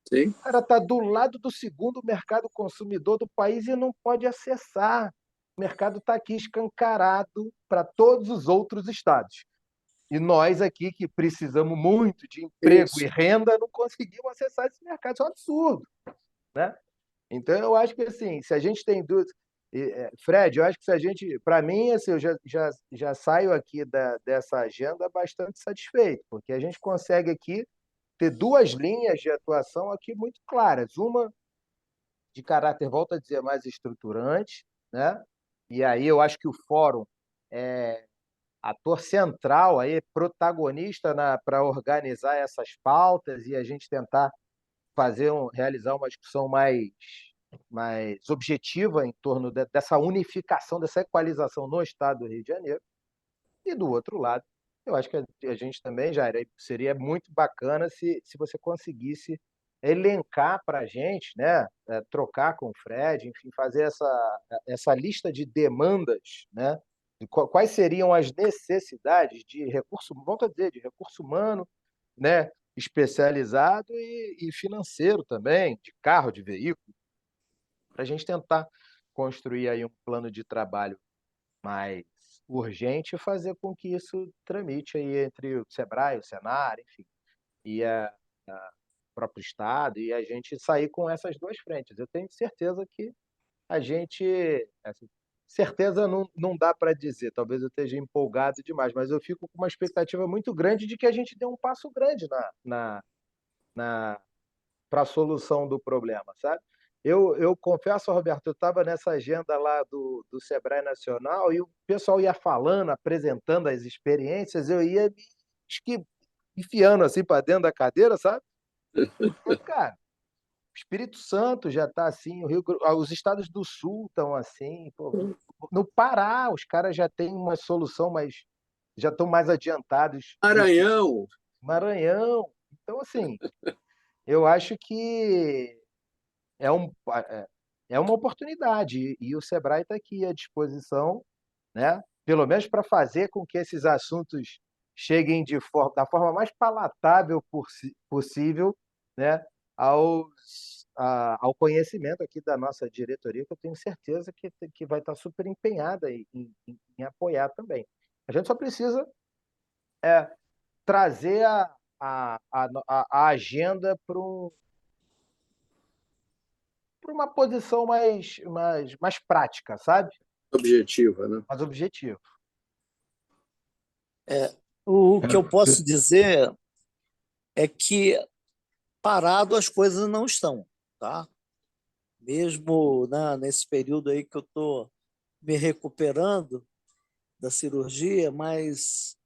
Sim. O cara está do lado do segundo mercado consumidor do país e não pode acessar. O mercado está aqui escancarado para todos os outros estados. E nós aqui, que precisamos muito de emprego e Isso. renda, não conseguimos acessar esse mercado. Isso é um absurdo, né? Então, eu acho que, assim, se a gente tem dúvidas... Fred, eu acho que se a gente... Para mim, assim, eu já saio aqui dessa agenda bastante satisfeito, porque a gente consegue aqui ter duas linhas de atuação aqui muito claras. Uma de caráter, volto a dizer, mais estruturante, né? E aí eu acho que o fórum é ator central, aí, protagonista para organizar essas pautas e a gente tentar realizar uma discussão mais objetiva em torno dessa unificação, dessa equalização no Estado do Rio de Janeiro. E, do outro lado, eu acho que a gente também, Jair, seria muito bacana se você conseguisse elencar para a gente, né, trocar com o Fred, enfim, fazer essa lista de demandas, né, de quais seriam as necessidades de recurso, vamos dizer, de recurso humano, né, especializado e financeiro também, de carro, de veículo, para a gente tentar construir aí um plano de trabalho mais urgente e fazer com que isso tramite aí entre o Sebrae, o Senar, enfim, e o próprio Estado, e a gente sair com essas duas frentes. Eu tenho certeza que a gente... assim, certeza não dá para dizer, talvez eu esteja empolgado demais, mas eu fico com uma expectativa muito grande de que a gente dê um passo grande para a solução do problema, sabe? Eu confesso, Roberto, eu estava nessa agenda lá do Sebrae Nacional e o pessoal ia falando, apresentando as experiências, eu ia acho que enfiando assim para dentro da cadeira, sabe? Mas, cara, o Espírito Santo já está assim, os estados do Sul estão assim, pô, no Pará os caras já têm uma solução, mas já estão mais adiantados do que Maranhão. Maranhão. Então, assim, eu acho que é, um, é uma oportunidade e o Sebrae está aqui à disposição, né? Pelo menos para fazer com que esses assuntos cheguem da forma mais palatável possível, né? Ao conhecimento aqui da nossa diretoria, que eu tenho certeza que vai estar super empenhada em apoiar também. A gente só precisa trazer a agenda para uma posição mais prática, sabe? Objetiva, né? Mais objetivo. O que eu posso dizer é que parado as coisas não estão, tá? Mesmo, né, nesse período aí que eu estou me recuperando da cirurgia, mas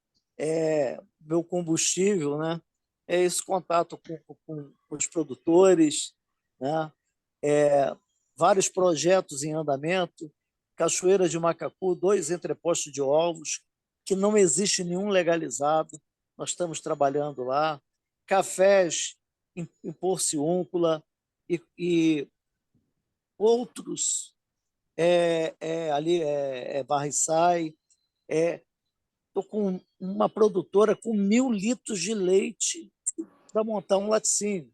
meu combustível, né, é esse contato com os produtores, né, vários projetos em andamento, Cachoeira de Macacu, 2 entrepostos de ovos, que não existe nenhum legalizado, nós estamos trabalhando lá, cafés em Porciúncula e outros ali Barra e Sai. Estou com uma produtora com 1.000 litros de leite para montar um laticínio.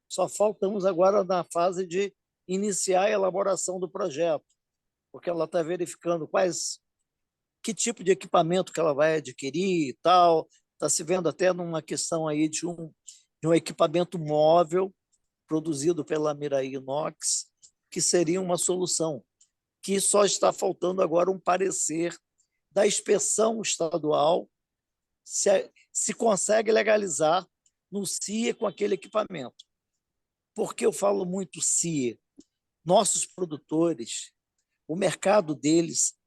Só faltamos agora na fase de iniciar a elaboração do projeto, porque ela está verificando que tipo de equipamento que ela vai adquirir e tal. Está se vendo até numa questão aí de um equipamento móvel produzido pela Mirai Inox, que seria uma solução, que só está faltando agora um parecer da inspeção estadual se consegue legalizar no CIE com aquele equipamento. Por que eu falo muito CIE? Nossos produtores, o mercado deles,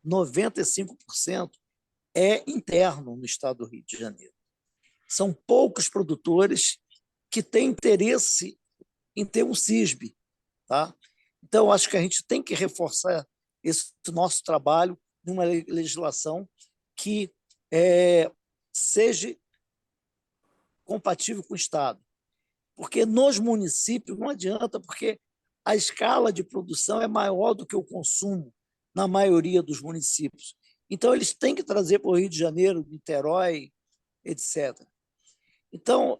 95% é interno no estado do Rio de Janeiro. São poucos produtores que têm interesse em ter um CISB. Tá? Então, acho que a gente tem que reforçar esse nosso trabalho numa legislação que seja compatível com o Estado. Porque nos municípios não adianta, porque a escala de produção é maior do que o consumo na maioria dos municípios. Então, eles têm que trazer para o Rio de Janeiro, Niterói, etc. Então,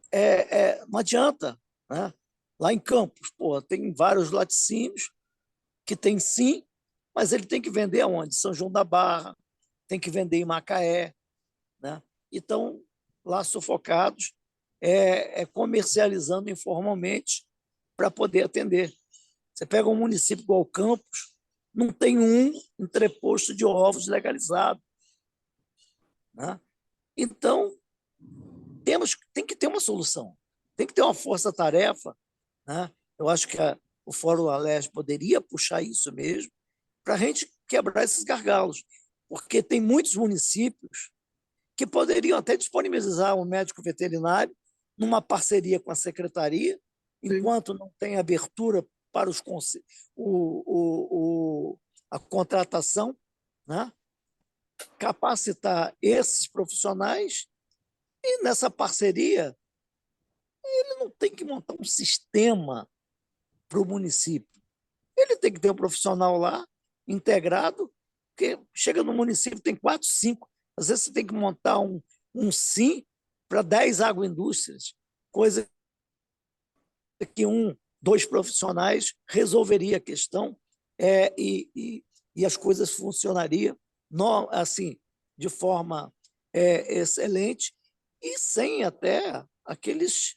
não adianta. Né? Lá em Campos, tem vários laticínios que tem sim, mas ele tem que vender aonde? São João da Barra, tem que vender em Macaé. Né? Então, lá sufocados, comercializando informalmente para poder atender. Você pega um município igual Campos, não tem um entreposto de ovos legalizado. Né? Então, tem que ter uma solução, tem que ter uma força-tarefa. Né? Eu acho que o Fórum Alerj poderia puxar isso mesmo, para a gente quebrar esses gargalos, porque tem muitos municípios que poderiam até disponibilizar um médico veterinário numa parceria com a secretaria, enquanto não tem abertura para a contratação, né? Capacitar esses profissionais e, nessa parceria, ele não tem que montar um sistema para o município. Ele tem que ter um profissional lá, integrado, porque chega no município, tem 4, 5. Às vezes você tem que montar um SIM para 10 agroindústrias, coisa que 2 profissionais resolveria a questão e as coisas funcionariam assim, de forma excelente e sem até aqueles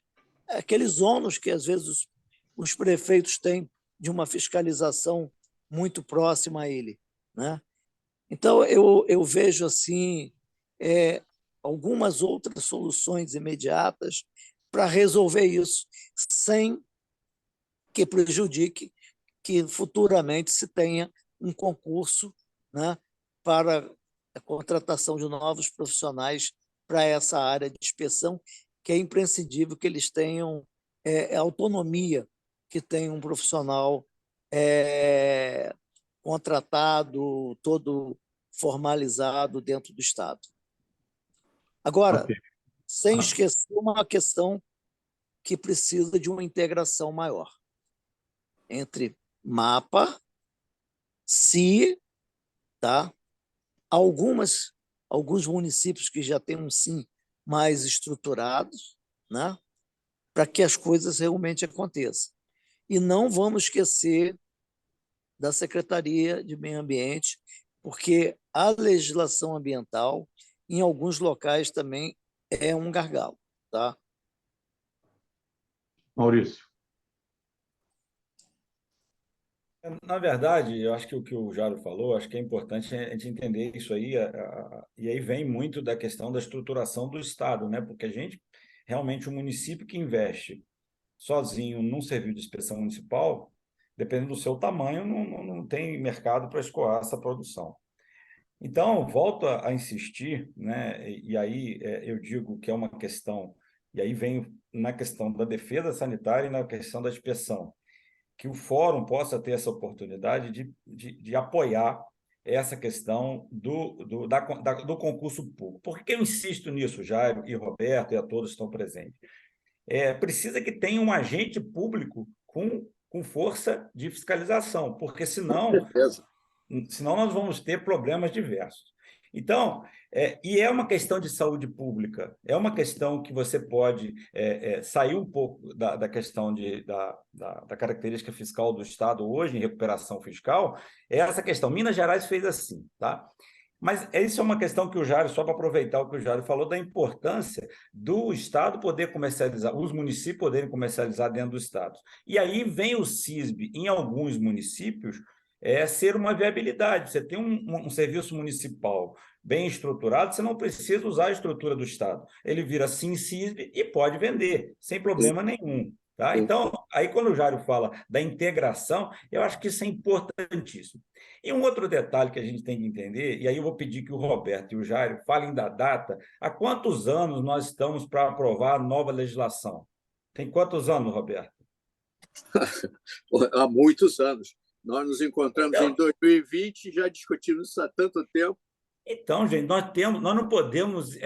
ônus que, às vezes, os prefeitos têm de uma fiscalização muito próxima a ele. Né? Então, eu vejo assim, algumas outras soluções imediatas para resolver isso, sem que prejudique que futuramente se tenha um concurso, né, para a contratação de novos profissionais para essa área de inspeção, que é imprescindível que eles tenham a autonomia que tem um profissional contratado, todo formalizado dentro do Estado. Agora, Ok. sem esquecer uma questão que precisa de uma integração maior entre MAPA, SI, tá? Alguns municípios que já têm um SIM mais estruturados, né? Para que as coisas realmente aconteçam. E não vamos esquecer da Secretaria de Meio Ambiente, porque a legislação ambiental, em alguns locais, também é um gargalo. Tá? Maurício. Na verdade, eu acho que o que o Jário falou, acho que é importante a gente entender isso aí, e aí vem muito da questão da estruturação do Estado, né? Porque a gente, realmente, o município que investe sozinho num serviço de inspeção municipal, dependendo do seu tamanho, não tem mercado para escoar essa produção. Então, volto a insistir, né? E aí eu digo que é uma questão, e aí vem na questão da defesa sanitária e na questão da inspeção, que o fórum possa ter essa oportunidade de apoiar essa questão do concurso público. Por que eu insisto nisso, Jairo e Roberto, e a todos que estão presentes? Precisa que tenha um agente público com força de fiscalização, porque senão nós vamos ter problemas diversos. Então, e é uma questão de saúde pública, é uma questão que você pode sair um pouco da questão da característica fiscal do Estado hoje, em recuperação fiscal, é essa questão. Minas Gerais fez assim, tá? Mas isso é uma questão que o Jário, só para aproveitar o que o Jário falou, da importância do Estado poder comercializar, os municípios poderem comercializar dentro do Estado. E aí vem o CISB, em alguns municípios, ser uma viabilidade. Você tem um serviço municipal bem estruturado, você não precisa usar a estrutura do Estado. Ele vira SIM-CISB e pode vender, sem problema nenhum. Tá? Então, aí quando o Jário fala da integração, eu acho que isso é importantíssimo. E um outro detalhe que a gente tem que entender, e aí eu vou pedir que o Roberto e o Jário falem da data, há quantos anos nós estamos para aprovar a nova legislação? Tem quantos anos, Roberto? Há muitos anos. Nós nos encontramos em 2020, já discutimos isso há tanto tempo. Então, gente, nós não podemos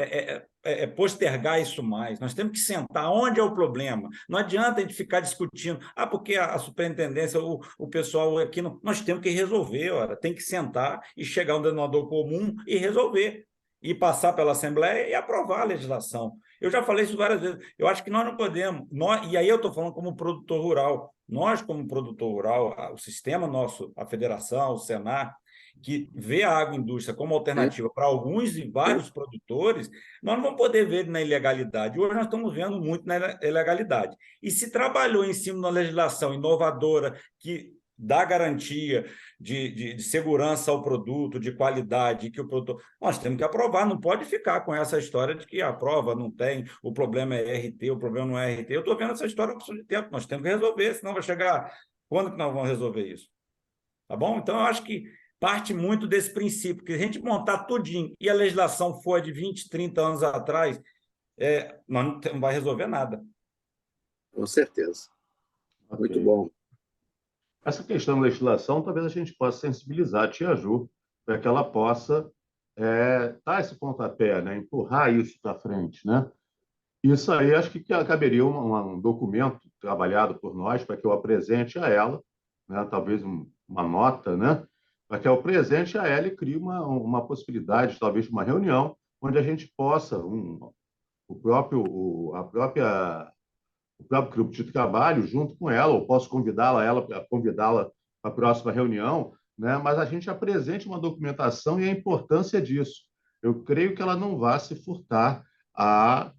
postergar isso mais. Nós temos que sentar. Onde é o problema? Não adianta a gente ficar discutindo. Porque a superintendência, o pessoal aqui, não, nós temos que resolver. Ora, tem que sentar e chegar a um denominador comum e resolver. E passar pela Assembleia e aprovar a legislação. Eu já falei isso várias vezes. Eu acho que nós não podemos. E aí eu estou falando como produtor rural. Nós, como produtor rural, o sistema nosso, a federação, o Senar, que vê a agroindústria como alternativa para alguns e vários produtores, nós não vamos poder ver na ilegalidade. Hoje nós estamos vendo muito na ilegalidade. E se trabalhou em cima de uma legislação inovadora que dá garantia de segurança ao produto, de qualidade, que o produtor... Nós temos que aprovar, não pode ficar com essa história de que a prova não tem, o problema é RT, o problema não é RT. Eu estou vendo essa história há bastante tempo, nós temos que resolver, senão vai chegar... Quando que nós vamos resolver isso? Tá bom? Então, eu acho que parte muito desse princípio, que a gente montar tudinho e a legislação for de 20, 30 anos atrás, nós não vai resolver nada. Com certeza. Ok. Muito bom. Essa questão da legislação, talvez a gente possa sensibilizar a Tia Ju, para que ela possa dar esse pontapé, né? Empurrar isso para frente, né? Isso aí acho que caberia um documento trabalhado por nós para que eu apresente a ela, né? Talvez uma nota, né? Para que eu apresente a ela e crie uma possibilidade, talvez, de uma reunião onde a gente possa, o próprio grupo de trabalho, junto com ela, ou posso convidá-la para a próxima reunião, né? Mas a gente apresente uma documentação e a importância disso. Eu creio que ela não vai se furtar a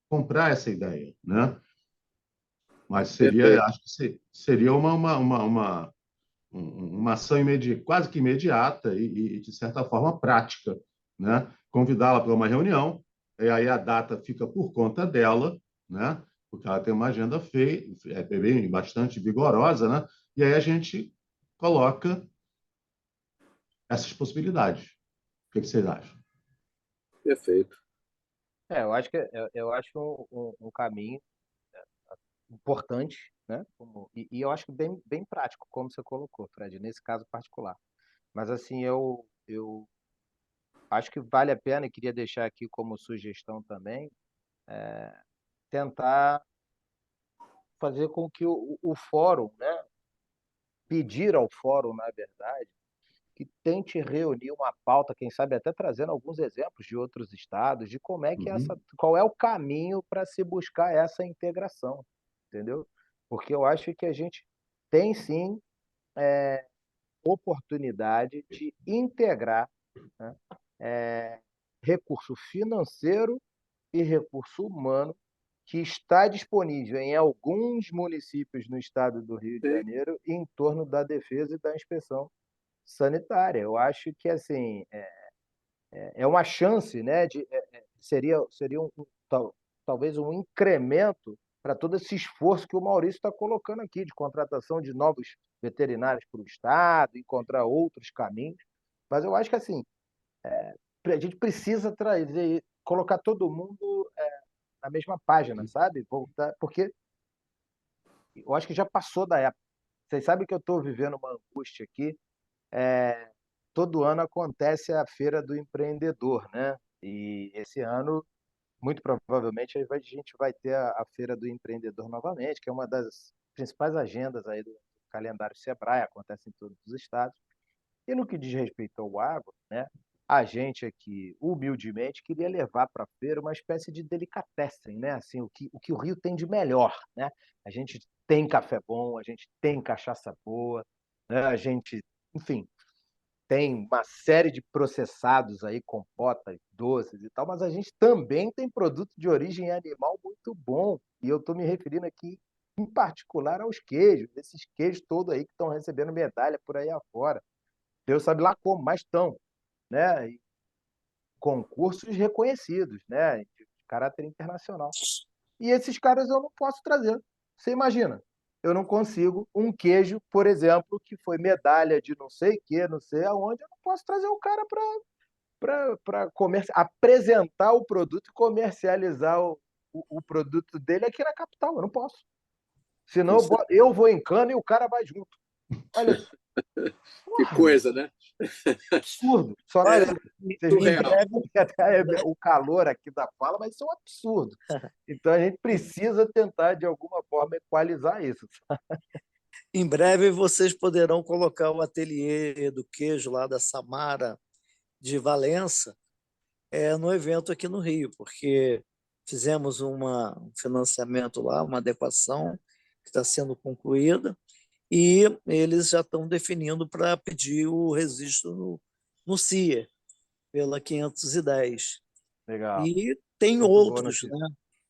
comprar essa ideia, né? Mas acho que seria uma ação quase que imediata e, de certa forma, prática, né? Convidá-la para uma reunião, e aí a data fica por conta dela, né? Porque ela tem uma agenda bastante vigorosa, né? E aí a gente coloca essas possibilidades. O que vocês acham? Perfeito. Eu acho um caminho importante, né? E eu acho bem, bem prático, como você colocou, Fred, nesse caso particular. Mas assim, eu acho que vale a pena, e queria deixar aqui como sugestão também, tentar fazer com que o fórum, né? Pedir ao fórum, na verdade, que tente reunir uma pauta, quem sabe até trazendo alguns exemplos de outros estados, de como é que qual é o caminho para se buscar essa integração, entendeu? Porque eu acho que a gente tem sim oportunidade de integrar, né, recurso financeiro e recurso humano que está disponível em alguns municípios no estado do Rio de Janeiro em torno da defesa e da inspeção sanitária. Eu acho que assim é uma chance, né? Seria talvez um incremento para todo esse esforço que o Maurício está colocando aqui de contratação de novos veterinários para o estado, encontrar outros caminhos. Mas eu acho que assim a gente precisa colocar todo mundo na mesma página, sabe? Voltar, porque eu acho que já passou da época. Vocês sabem que eu estou vivendo uma angústia aqui. Todo ano acontece a Feira do Empreendedor, né? E esse ano, muito provavelmente, a gente vai ter a Feira do Empreendedor novamente, que é uma das principais agendas aí do calendário Sebrae, acontece em todos os estados. E no que diz respeito ao agro, né? A gente aqui, humildemente, queria levar para a feira uma espécie de delicatessen, né? Assim, o que o Rio tem de melhor, né? A gente tem café bom, a gente tem cachaça boa, né? A gente, enfim, tem uma série de processados aí, compotas, doces e tal, mas a gente também tem produto de origem animal muito bom. E eu estou me referindo aqui, em particular, aos queijos, esses queijos todos aí que estão recebendo medalha por aí afora. Deus sabe lá como, mas estão, né? E concursos reconhecidos, né? De caráter internacional. E esses caras eu não posso trazer. Você imagina? Eu não consigo um queijo, por exemplo, que foi medalha de não sei o que, não sei aonde, eu não posso trazer o cara para apresentar o produto e comercializar o produto dele aqui na capital. Eu não posso. Senão eu vou em cana e o cara vai junto. Olha, Que coisa, né? absurdo. Só Olha, vocês me entregam que até o calor aqui da fala, mas isso é um absurdo. Então a gente precisa tentar, de alguma forma, equalizar isso. em breve vocês poderão colocar o ateliê do queijo lá da Samara de Valença no evento aqui no Rio, porque fizemos um financiamento lá, uma adequação que está sendo concluída, e eles já estão definindo para pedir o registro no CIA, pela 510. Legal. E tem Muito boa outros, notícia. né?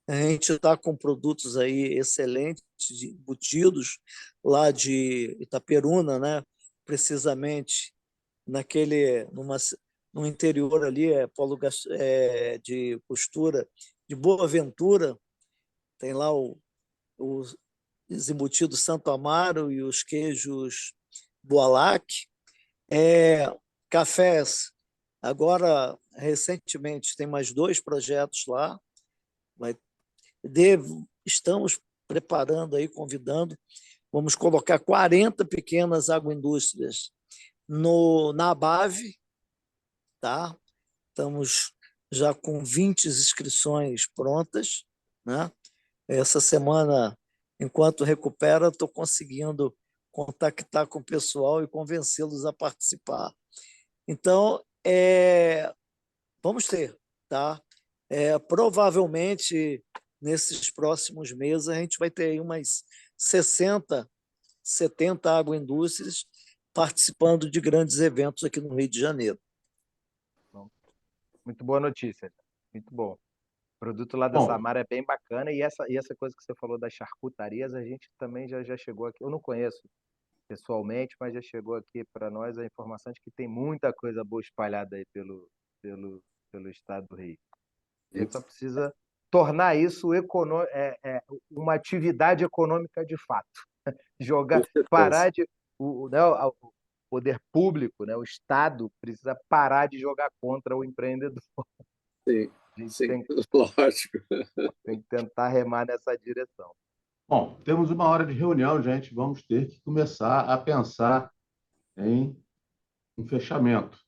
A gente está com produtos aí excelentes, embutidos lá de Itaperuna, né? Precisamente no interior ali, polo de costura de Boa Ventura, tem lá os embutidos Santo Amaro e os queijos Boalac, cafés. Agora, recentemente, tem mais 2 projetos lá. Estamos preparando aí, convidando. Vamos colocar 40 pequenas agroindústrias na Abave, tá? Estamos já com 20 inscrições prontas, né? Essa semana, enquanto recupera, estou conseguindo contactar com o pessoal e convencê-los a participar. Então, vamos ter, tá? Provavelmente, nesses próximos meses, a gente vai ter aí umas 60, 70 agroindústrias participando de grandes eventos aqui no Rio de Janeiro. Muito boa notícia. Muito bom. O produto lá da Bom, Samara é bem bacana, e essa coisa que você falou das charcutarias, a gente também já chegou aqui. Eu não conheço pessoalmente, mas já chegou aqui para nós a informação de que tem muita coisa boa espalhada aí pelo estado do Rio. A gente só precisa tornar isso uma atividade econômica de fato. Parar de. O poder público, né, o Estado, precisa parar de jogar contra o empreendedor. Sim, A gente sim, lógico. tem que tentar remar nessa direção. bom, temos 1 hora de reunião, gente. Vamos ter que começar a pensar em um fechamento.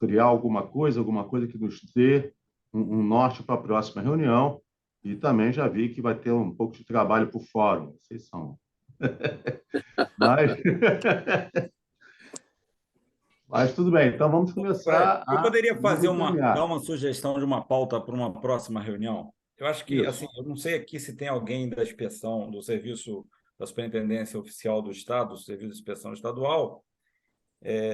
Criar alguma coisa que nos dê um norte para a próxima reunião. E também já vi que vai ter um pouco de trabalho para o fórum. Vocês são. Mas... Mas tudo bem, então vamos começar Eu a poderia dar desencaminhar. uma sugestão de uma pauta para uma próxima reunião? Eu acho que, Isso. assim, eu não sei aqui se tem alguém da inspeção, do Serviço da Superintendência Oficial do Estado, do Serviço de Inspeção Estadual,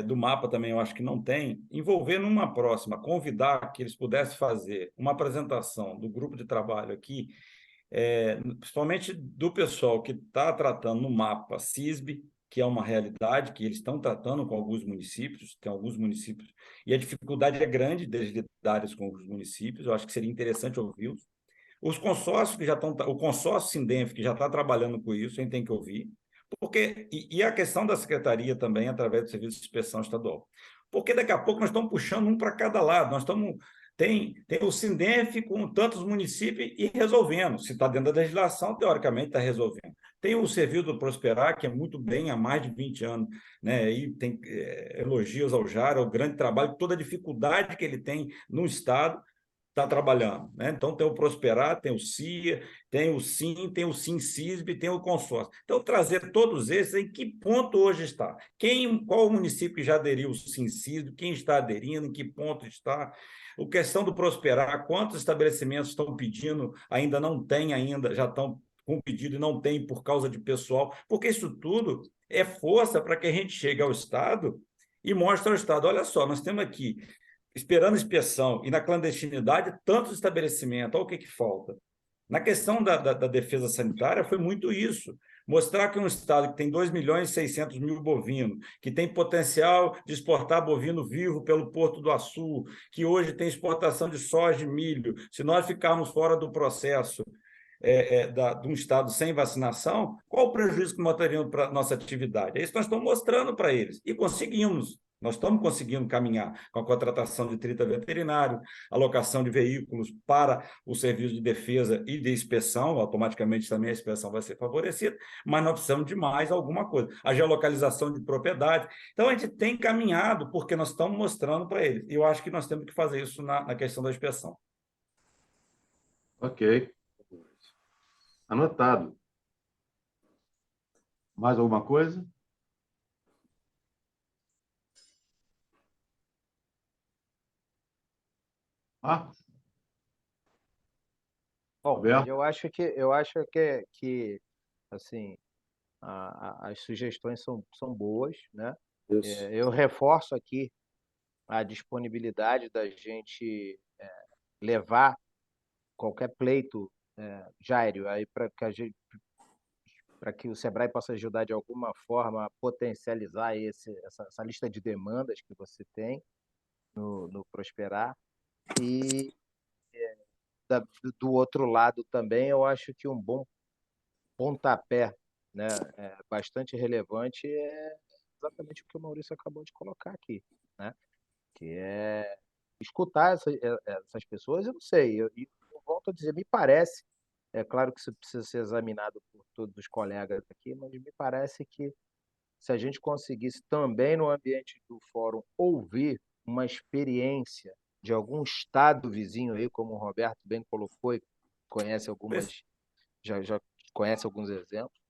do MAPA também eu acho que não tem, envolver numa próxima, convidar que eles pudessem fazer uma apresentação do grupo de trabalho aqui, principalmente do pessoal que está tratando no MAPA CISB, que é uma realidade que eles estão tratando com alguns municípios, tem alguns municípios, e a dificuldade é grande deles lidarem com os municípios, eu acho que seria interessante ouvi-los. Os consórcios que já estão, o consórcio Sindenf, que já está trabalhando com isso, a gente tem que ouvir, porque, e a questão da secretaria também, através do Serviço de Inspeção Estadual, porque daqui a pouco nós estamos puxando um para cada lado, nós estamos... Tem o Sindenf com tantos municípios e resolvendo. Se está dentro da legislação, teoricamente está resolvendo. Tem o Serviço do Prosperar, que é muito bem há mais de 20 anos, né? E tem elogios ao Jara, o grande trabalho, toda a dificuldade que ele tem no Estado, está trabalhando, né? Então tem o Prosperar, tem o CIA, tem o SIM, tem o SIM-CISB, tem o consórcio. Então, trazer todos esses, em que ponto hoje está? Qual o município que já aderiu ao SIM-CISB, quem está aderindo, em que ponto está? A questão do Prosperar, quantos estabelecimentos estão pedindo, ainda não tem, já estão com pedido e não tem por causa de pessoal, porque isso tudo é força para que a gente chegue ao Estado e mostre ao Estado, olha só, nós temos aqui esperando inspeção, e na clandestinidade, tantos estabelecimentos, olha o que falta. Na questão da defesa sanitária, foi muito isso. Mostrar que um estado que tem 2.600.000 bovinos, que tem potencial de exportar bovino vivo pelo Porto do Açu, que hoje tem exportação de soja e milho, se nós ficarmos fora do processo, de um Estado sem vacinação, qual o prejuízo que nós teríamos para a nossa atividade? É isso que nós estamos mostrando para eles. E conseguimos. Nós estamos conseguindo caminhar com a contratação de 30 veterinários, alocação de veículos para o serviço de defesa e de inspeção, automaticamente também a inspeção vai ser favorecida, mas nós precisamos de mais alguma coisa. A geolocalização de propriedade. Então, a gente tem caminhado porque nós estamos mostrando para eles. E eu acho que nós temos que fazer isso na questão da inspeção. Ok. Anotado. Mais alguma coisa? Ah, Bom, Roberto? eu acho que assim, as sugestões são boas, né? Isso. Eu reforço aqui a disponibilidade da gente levar qualquer pleito, Jairo, aí para que o Sebrae possa ajudar de alguma forma a potencializar essa lista de demandas que você tem no Prosperar. E do outro lado também, eu acho que um bom pontapé, né, bastante relevante é exatamente o que o Maurício acabou de colocar aqui, né? Que é escutar essas pessoas. Eu não sei, eu volto a dizer, me parece, é claro que isso precisa ser examinado por todos os colegas aqui, mas me parece que se a gente conseguisse também no ambiente do fórum ouvir uma experiência de algum estado vizinho aí, como o Roberto bem colocou, e conhece já conhece alguns exemplos,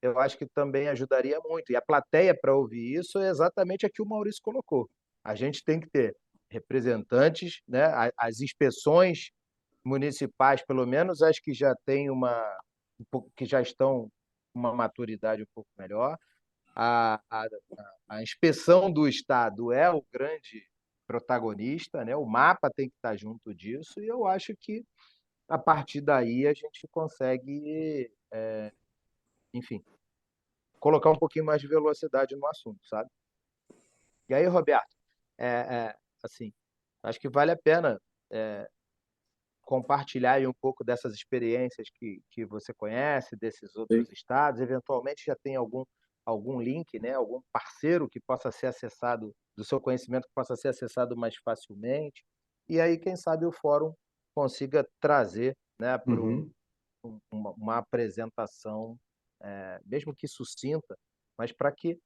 eu acho que também ajudaria muito. E a plateia para ouvir isso é exatamente a que o Maurício colocou. A gente tem que ter representantes, né? As inspeções municipais, pelo menos as que já têm que já estão com uma maturidade um pouco melhor. A inspeção do Estado é o grande protagonista, né? O mapa tem que estar junto disso, e eu acho que a partir daí a gente consegue, enfim, colocar um pouquinho mais de velocidade no assunto, sabe? E aí, Roberto, assim, acho que vale a pena compartilhar aí um pouco dessas experiências que você conhece, desses outros estados. Eventualmente já tem algum link, né? Algum parceiro que possa ser acessado, do seu conhecimento que possa ser acessado mais facilmente. E aí, quem sabe, o fórum consiga trazer, né, para Uhum. uma apresentação, mesmo que sucinta, mas para que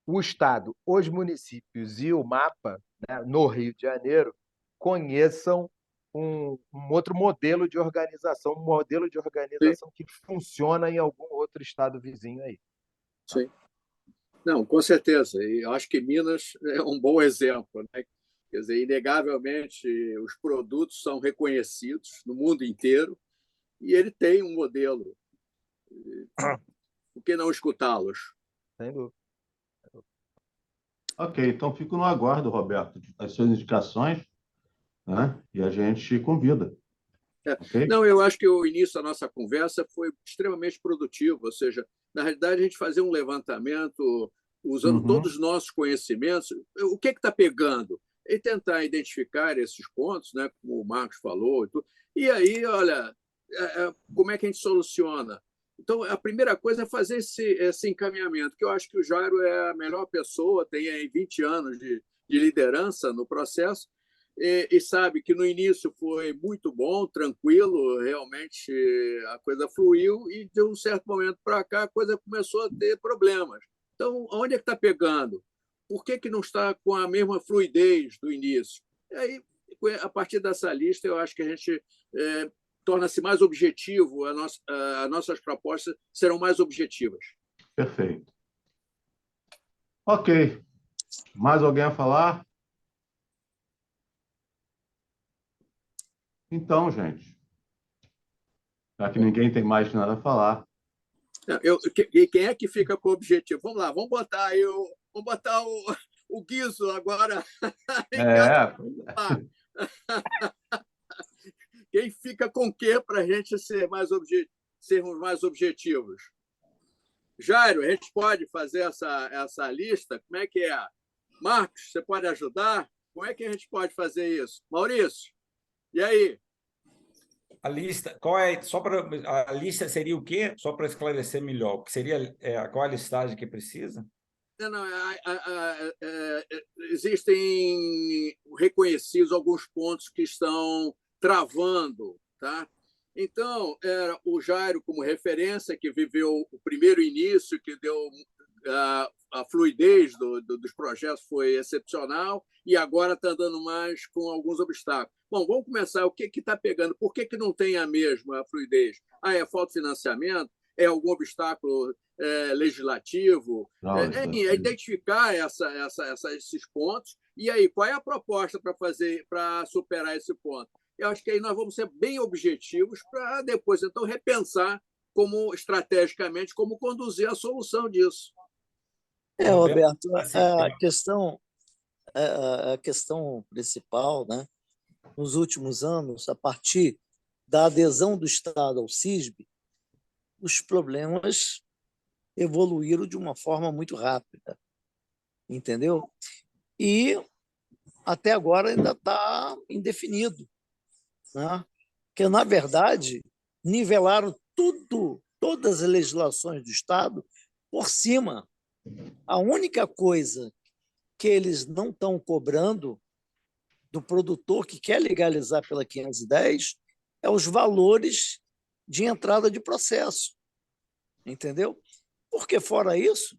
o Estado, os municípios e o mapa, né, no Rio de Janeiro, conheçam um outro modelo de organização, um modelo de Sim, organização que funciona em algum outro estado vizinho aí. Tá? sim. Não, com certeza. E eu acho que Minas é um bom exemplo, né? Quer dizer, inegavelmente, os produtos são reconhecidos no mundo inteiro e ele tem um modelo. Por que não escutá-los? Sem dúvida. Ok, então fico no aguardo, Roberto, das suas indicações, né? E a gente convida, ok? Não, eu acho que o início da nossa conversa foi extremamente produtivo, ou seja, na realidade, a gente fazer um levantamento usando todos Uhum. os nossos conhecimentos, o que está pegando? E tentar identificar esses pontos, né, como o Marcos falou, e aí, olha, como é que a gente soluciona? Então, a primeira coisa é fazer esse encaminhamento, que eu acho que o Jairo é a melhor pessoa, tem aí 20 anos de liderança no processo, e sabe que no início foi muito bom, tranquilo, realmente a coisa fluiu, e de um certo momento para cá a coisa começou a ter problemas. Então, onde é que está pegando? Por que não está com a mesma fluidez do início? E aí, a partir dessa lista, eu acho que a gente torna-se mais objetivo, as nossas propostas serão mais objetivas. Perfeito. Ok. Mais alguém a falar? Então, gente, já que ninguém tem mais nada a falar. E quem é que fica com o objetivo? Vamos lá, vamos botar aí vamos botar o Guizo agora. É, Quem fica com o quê para a gente sermos mais objetivos? Jairo, a gente pode fazer essa lista? Como é que é? Marcos, você pode ajudar? Como é que a gente pode fazer isso? Maurício, e aí? a lista, qual é, só para a lista seria o quê? Só para esclarecer melhor, o que seria, qual a listagem que precisa? Não, existem reconhecidos alguns pontos que estão travando, tá? Então, era o Jairo como referência, que viveu o primeiro início, que deu a fluidez dos projetos foi excepcional, e agora está andando mais com alguns obstáculos. Bom, vamos começar. O que está pegando? Por que não tem a mesma fluidez? É falta de financiamento? É algum obstáculo legislativo? É identificar esses pontos. E aí, qual é a proposta para superar esse ponto? Eu acho que aí nós vamos ser bem objetivos para depois, então, repensar estrategicamente como conduzir a solução disso. Roberto, a questão principal, né, nos últimos anos, a partir da adesão do Estado ao CISB, os problemas evoluíram de uma forma muito rápida, entendeu? E até agora ainda está indefinido, né? Porque, na verdade, nivelaram todas as legislações do Estado por cima. A única coisa que eles não estão cobrando do produtor que quer legalizar pela 510 é os valores de entrada de processo, entendeu? Porque, fora isso,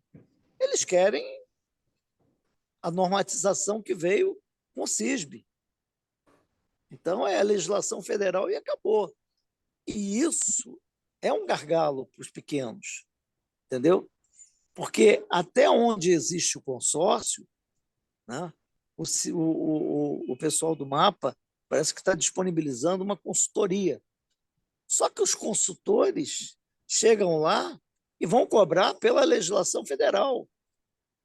eles querem a normatização que veio com o CISB. Então, é a legislação federal e acabou. E isso é um gargalo para os pequenos, entendeu? Porque até onde existe o consórcio, né, o pessoal do MAPA parece que está disponibilizando uma consultoria. Só que os consultores chegam lá e vão cobrar pela legislação federal.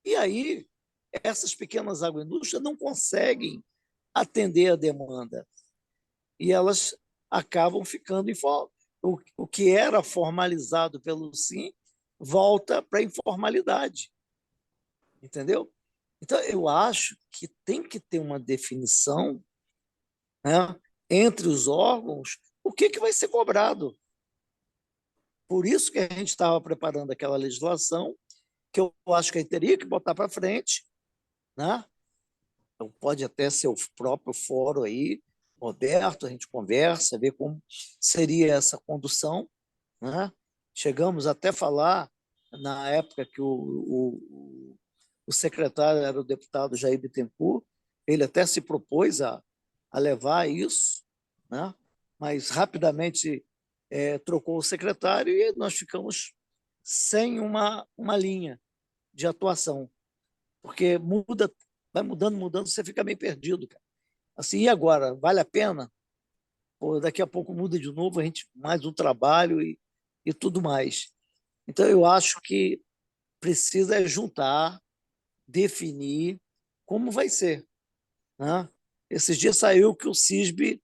E aí, essas pequenas agroindústrias não conseguem atender a demanda. E elas acabam ficando o que era formalizado pelo SIM volta para a informalidade. Entendeu? Então, eu acho que tem que ter uma definição, né, entre os órgãos o que vai ser cobrado. Por isso que a gente estava preparando aquela legislação, que eu acho que a gente teria que botar para frente, né? Então, pode até ser o próprio fórum aí, Roberto, a gente conversa, vê como seria essa condução, né? Chegamos até a falar, na época que o secretário era o deputado Jair Bittencourt, ele até se propôs a levar isso, né? Mas rapidamente trocou o secretário e nós ficamos sem uma linha de atuação, porque vai mudando, você fica meio perdido, cara. Assim, e agora? Vale a pena? Pô, daqui a pouco muda de novo, a gente mais um trabalho e tudo mais. Então, eu acho que precisa juntar, definir como vai ser, né? Esses dias saiu que o CISB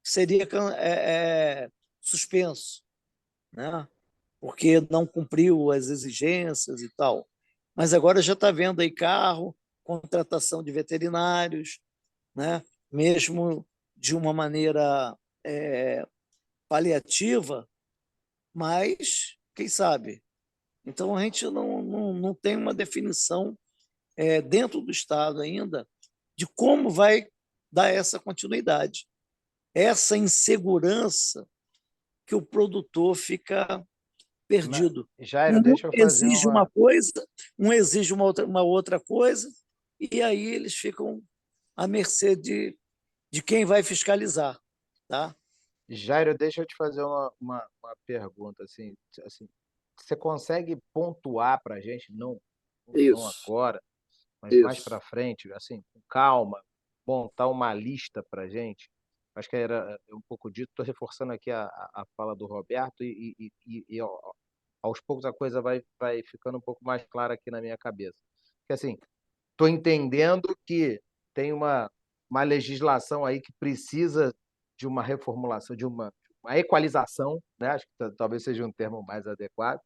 seria suspenso, né? Porque não cumpriu as exigências e tal. Mas agora já está vendo aí carro, contratação de veterinários, né? Mesmo de uma maneira paliativa, mas quem sabe? Então, a gente não tem uma definição dentro do Estado ainda de como vai dar essa continuidade. Essa insegurança que o produtor fica perdido. Jairo, deixa eu fazer exige uma coisa, um exige uma outra coisa, e aí eles ficam à mercê de quem vai fiscalizar. Tá? Jairo, deixa eu te fazer uma pergunta. Assim, você consegue pontuar para a gente, não agora, mas mais para frente, assim, com calma, montar uma lista para a gente? Acho que era um pouco dito, estou reforçando aqui a fala do Roberto e aos poucos a coisa vai ficando um pouco mais clara aqui na minha cabeça. Porque, assim, estou entendendo que tem uma legislação aí que precisa de uma reformulação, de uma equalização, né? Acho que talvez seja um termo mais adequado.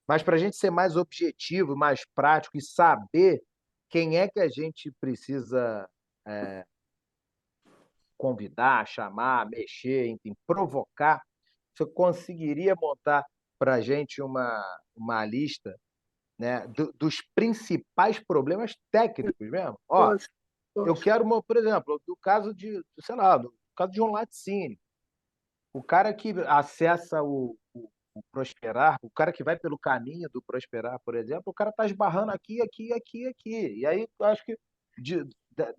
Mas para a gente ser mais objetivo, mais prático e saber quem é que a gente precisa convidar, chamar, mexer, enfim, provocar, você conseguiria montar para a gente uma lista, né, dos principais problemas técnicos mesmo? Ó, Posso, eu posso. quero, por exemplo, do caso de, sei lá, do caso de um laticínio. O cara que acessa o Prosperar, o cara que vai pelo caminho do Prosperar, por exemplo, o cara está esbarrando aqui, aqui, aqui, aqui. E aí eu acho que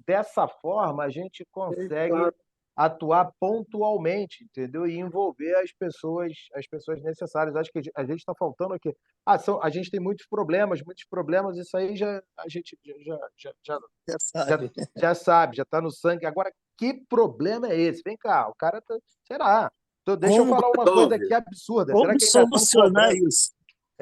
dessa forma a gente consegue Claro. atuar pontualmente, entendeu? E envolver as pessoas necessárias. Acho que a gente está faltando aqui. A gente tem muitos problemas, isso aí a gente Já já, sabe. já sabe, já está no sangue. Agora, que problema é esse? Vem cá, o cara tá, será? Então, deixa eu Como, falar uma coisa Resolve. aqui absurda. Será como que solucionar isso?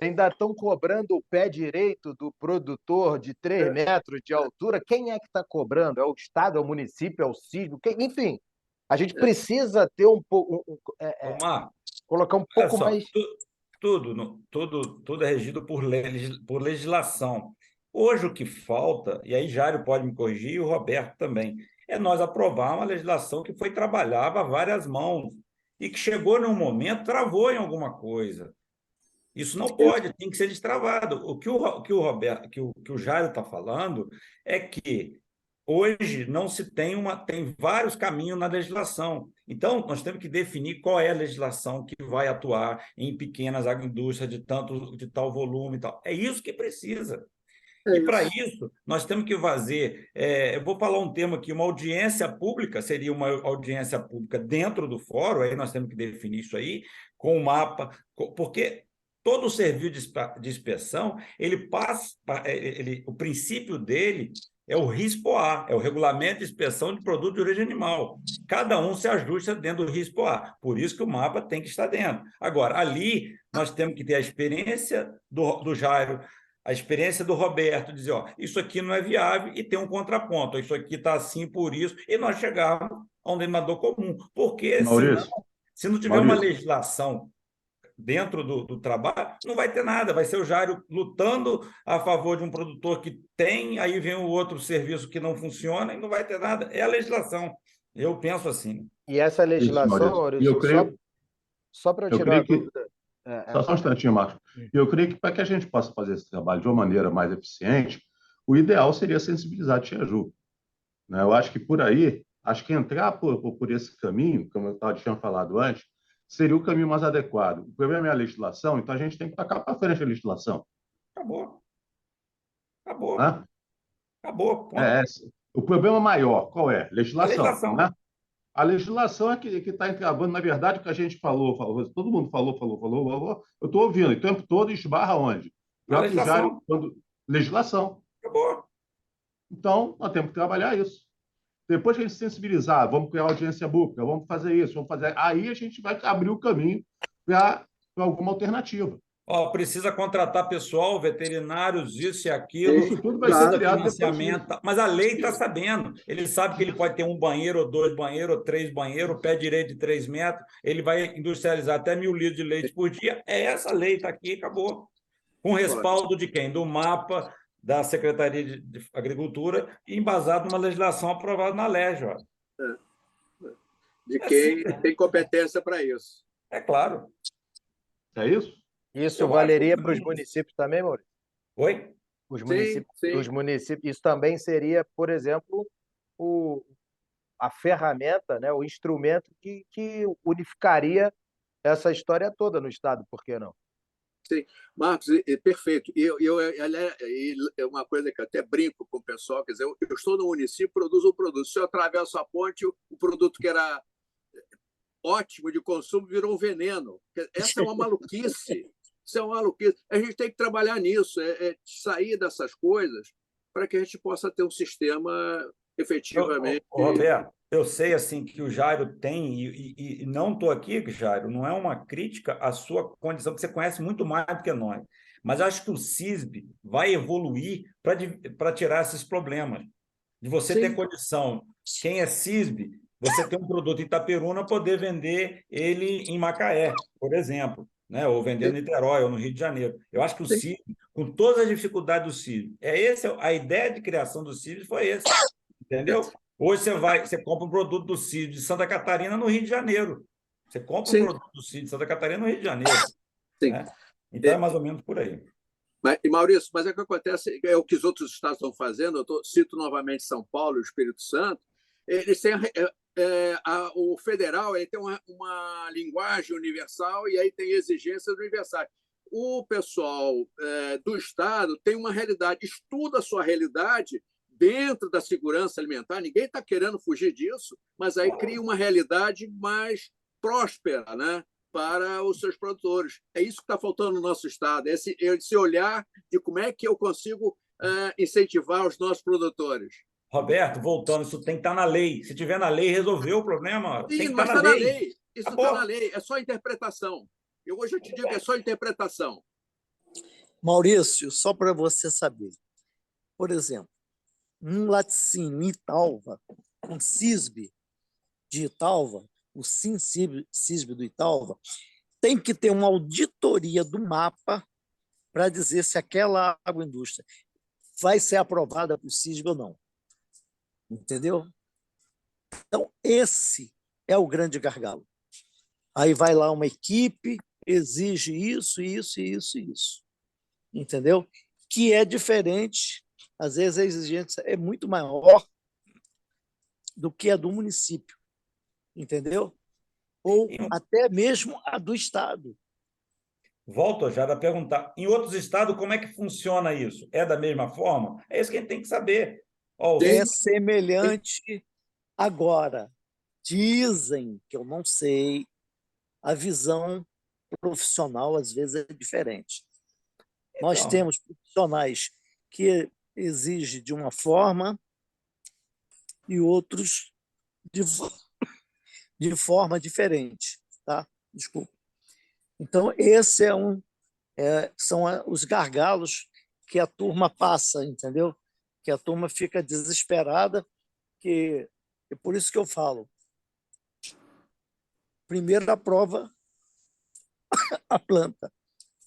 ainda estão cobrando o pé direito do produtor de 3 metros de altura? Quem é que está cobrando? É o Estado, é o município, é o sítio? Enfim, a gente precisa ter um pouco, Ô, Marco, colocar um olha pouco só, mais. tudo é regido por legislação. Hoje o que falta, e aí Jário pode me corrigir e o Roberto também, é nós aprovar uma legislação que foi trabalhada a várias mãos e que chegou num momento, travou em alguma coisa. Isso não pode, tem que ser destravado. O que o Roberto, que o Jairo está falando é que hoje não se tem vários caminhos na legislação. Então, nós temos que definir qual é a legislação que vai atuar em pequenas agroindústrias de tal volume e tal. É isso que precisa. É E para isso. isso, nós temos que fazer, eu vou falar um termo aqui, uma audiência pública, seria uma audiência pública dentro do fórum, aí nós temos que definir isso aí, com o mapa, porque todo o serviço de inspeção, ele passa, o princípio dele é o RISPOA, é o Regulamento de Inspeção de Produto de Origem Animal. Cada um se ajusta dentro do RISPOA, por isso que o mapa tem que estar dentro. Agora, ali, nós temos que ter a experiência do Jairo, a experiência do Roberto, dizer, ó, isso aqui não é viável e tem um contraponto, isso aqui está assim por isso, e nós chegarmos a um denominador comum. Porque, senão, Maurício, se não tiver uma Maurício, legislação dentro do trabalho, não vai ter nada, vai ser o Jário lutando a favor de um produtor que tem, aí vem o outro serviço que não funciona e não vai ter nada. É a legislação. Eu penso assim. E essa isso, legislação, Maurício. E Maurício, só para eu eu tirar a creio que dúvida. só um instantinho, Marcos. Eu creio que para que a gente possa fazer esse trabalho de uma maneira mais eficiente, o ideal seria sensibilizar a Tia Ju, né? Eu acho que por aí, acho que entrar por esse caminho, como eu tinha falado antes, seria o caminho mais adequado. O problema é a legislação, então a gente tem que tacar para frente a legislação. Acabou. Acabou. Né? Acabou. Ponto. É, o problema maior, qual é? A Legislação. legislação. Né? A legislação é que está entravando, na verdade, o que a gente falou, todo mundo falou, eu estou ouvindo, o tempo todo esbarra onde? O A próprio Jário, legislação. legislação. Acabou. Então, nós temos que trabalhar isso. Depois que a gente sensibilizar, vamos criar audiência pública, vamos fazer isso, vamos fazer. Aí a gente vai abrir o caminho para alguma alternativa. Ó, precisa contratar pessoal, veterinários, isso e aquilo, Isso tudo vai ser precisa criado depois financiamento, disso. mas a lei está sabendo. Ele sabe que ele pode ter 1 banheiro, ou 2 banheiros, ou 3 banheiros, pé direito de 3 metros, ele vai industrializar até 1.000 litros de leite por dia. É essa a lei, está aqui, acabou. Com respaldo de quem? Do mapa da Secretaria de Agricultura e embasado numa legislação aprovada na LEG. Ó. De quem tem competência para isso. É claro. É isso? Isso Eu valeria acho para os que- municípios também, Maurício? Oi? Sim. Os municípios. Isso também seria, por exemplo, a ferramenta, né, o instrumento que unificaria essa história toda no Estado, por que não? Sim, Marcos, perfeito. Aliás, é uma coisa que eu até brinco com o pessoal, quer dizer, eu estou no município, produzo um produto. Se eu atravesso a ponte, o produto que era ótimo de consumo virou um veneno. Essa é uma maluquice. Isso é uma maluquice. A gente tem que trabalhar nisso, sair dessas coisas para que a gente possa ter um sistema efetivamente. Roberto, eu sei assim que o Jairo tem, e não estou aqui, Jairo, não é uma crítica à sua condição, porque você conhece muito mais do que nós. Mas acho que o CISB vai evoluir para tirar esses problemas. De você ter condição, quem é CISB, você ter um produto em Itaperuna, poder vender ele em Macaé, por exemplo, né? Ou vender em Niterói, ou no Rio de Janeiro. Eu acho que o CISB, com todas as dificuldades do CISB, a ideia de criação do CISB foi essa. Entendeu? Hoje você compra um produto do CID de Santa Catarina no Rio de Janeiro. Você compra Sim. um produto do CID de Santa Catarina no Rio de Janeiro. Sim. Né? Então é mais ou menos por aí. E Maurício, mas é o que acontece, é o que os outros estados estão fazendo, cito novamente São Paulo e o Espírito Santo, eles têm o federal ele tem uma linguagem universal e aí tem exigências universais. O pessoal do estado tem uma realidade, estuda a sua realidade dentro da segurança alimentar, ninguém está querendo fugir disso, mas aí cria uma realidade mais próspera, né, para os seus produtores. É isso que está faltando no nosso estado, esse olhar de como é que eu consigo incentivar os nossos produtores. Roberto, voltando, isso tem que estar na lei. Se tiver na lei, resolveu o problema. Sim, tem que mas estar na lei. Isso está na lei, é só interpretação. Hoje eu te digo que é só interpretação. Maurício, só para você saber, por exemplo, um laticínio em Italva, um CISB de Italva, o CISB do Italva, tem que ter uma auditoria do mapa para dizer se aquela agroindústria vai ser aprovada por CISB ou não. Entendeu? Então, esse é o grande gargalo. Aí vai lá uma equipe, exige isso, isso, isso, isso. Entendeu? Que é diferente, às vezes a exigência é muito maior do que a do município. Entendeu? Ou até mesmo a do Estado. Volto já a perguntar. Em outros estados, como é que funciona isso? É da mesma forma? É isso que a gente tem que saber. É semelhante. Agora, dizem, que eu não sei, a visão profissional às vezes é diferente. Então, nós temos profissionais que exigem de uma forma e outros de forma diferente. Tá? Desculpa. Então, esse são os gargalos que a turma passa, entendeu? Que a turma fica desesperada, que é por isso que eu falo. Primeiro aprova a planta,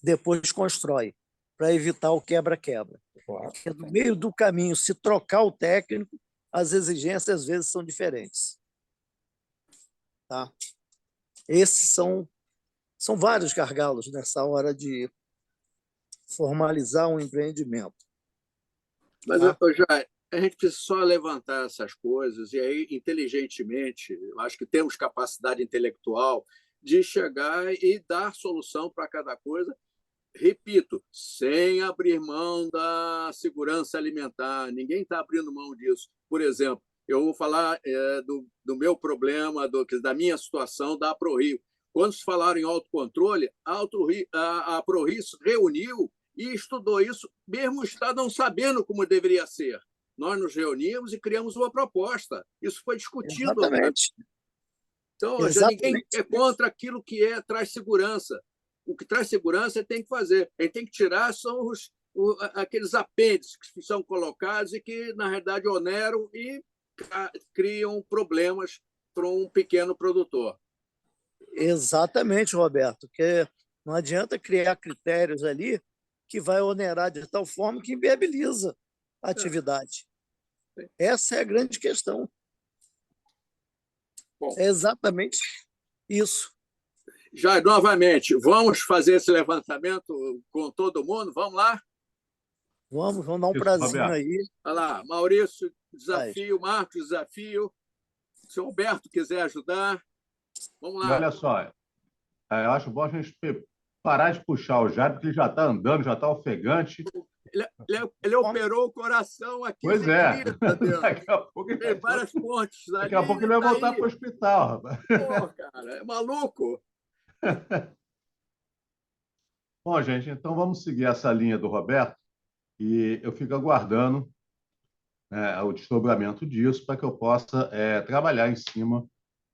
depois constrói, para evitar o quebra-quebra. Porque no meio do caminho, se trocar o técnico, as exigências às vezes são diferentes. Tá? Esses são vários gargalos nessa hora de formalizar um empreendimento. Mas, Jair, a gente precisa só levantar essas coisas e aí, inteligentemente, eu acho que temos capacidade intelectual de chegar e dar solução para cada coisa. Repito, sem abrir mão da segurança alimentar. Ninguém está abrindo mão disso. Por exemplo, eu vou falar do meu problema, da minha situação da ProRio. Quando se falaram em autocontrole, a ProRio reuniu e estudou isso, mesmo o Estado não sabendo como deveria ser. Nós nos reunimos e criamos uma proposta. Isso foi discutido. Exatamente. Então, ninguém é contra aquilo que traz segurança. O que traz segurança tem que fazer. A gente tem que tirar são aqueles apêndices que são colocados e que, na realidade, oneram e criam problemas para um pequeno produtor. Exatamente, Roberto, porque não adianta criar critérios ali que vai onerar de tal forma que inviabiliza a atividade. Essa é a grande questão. Bom, é exatamente isso. Já, novamente, vamos fazer esse levantamento com todo mundo? Vamos lá? Vamos dar um prazinho aí. Olha lá, Maurício, desafio, Marcos, desafio. Se o Humberto quiser ajudar, vamos lá. E olha só, eu acho bom a gente parar de puxar o Jair, porque ele já está andando, já está ofegante. Ele operou o coração aqui. Pois é. Daqui a pouco ele tem várias pontes. Daqui a pouco ele vai voltar para o hospital, rapaz. Pô, cara, é maluco. Bom, gente, então vamos seguir essa linha do Roberto e eu fico aguardando o desdobramento disso para que eu possa trabalhar em cima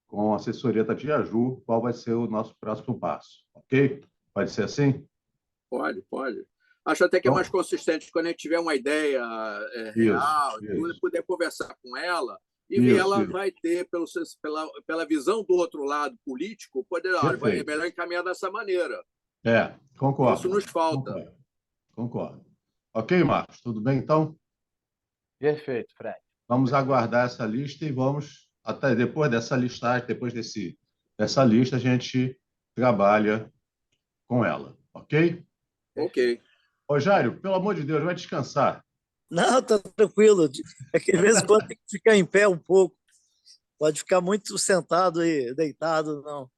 com a assessoria da Diaju qual vai ser o nosso próximo passo, ok? Pode ser assim? Pode. Acho até que é mais consistente quando a gente tiver uma ideia real, isso. Poder conversar com ela e ela vai ter, pela visão do outro lado político, é melhor encaminhar dessa maneira. Concordo. Isso nos falta. Concordo. Ok, Marcos? Tudo bem, então? Perfeito, Fred. Vamos aguardar essa lista e vamos, até depois dessa listagem, dessa lista, a gente trabalha com ela, ok? Ok. Ô, Jairo, pelo amor de Deus, vai descansar. Não, tá tranquilo. É que de vez em quando tem que ficar em pé um pouco. Pode ficar muito sentado e deitado, não.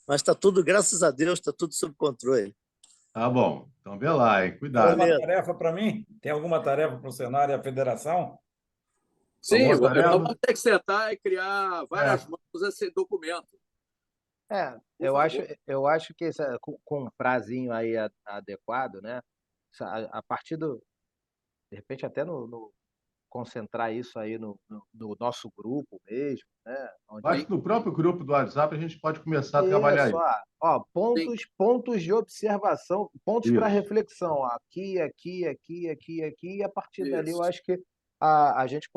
Mas está tudo, graças a Deus, está tudo sob controle. Tá bom. Então, vê lá, hein? Tem Cuidado. alguma Beleza. tarefa para mim? Tem alguma tarefa para o Senado e a Federação? Sim, Alguma tarefa? nós vamos ter que sentar e criar várias mãos esse documento. Eu acho que com um prazinho aí adequado, né? A partir de repente até concentrar isso aí no nosso grupo mesmo, né? Acho que no próprio grupo do WhatsApp a gente pode começar a trabalhar isso. Pontos de observação, pontos para Isso. reflexão, aqui, e a partir dali eu Isso. acho que a gente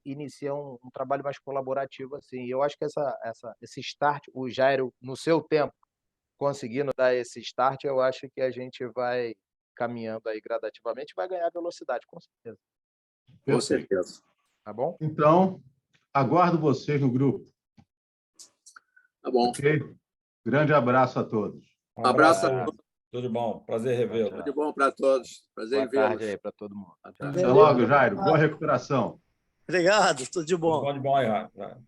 inicia um trabalho mais colaborativo assim. E eu acho que esse start, o Jairo, no seu tempo, conseguindo dar esse start, eu acho que a gente vai caminhando aí gradativamente e vai ganhar velocidade, com certeza. Com Perfeito. certeza. Tá bom? Então, aguardo vocês no grupo, Tá bom. ok? Grande abraço a todos. Um abraço a aí. todos. Tudo de bom. Prazer revê-lo. Tudo de bom para todos. Prazer em Boa vê-los. tarde aí para todo mundo. Boa tarde. Até logo, Jairo. Boa recuperação. Obrigado, tudo de bom. Tudo bom de bom aí, Rafa.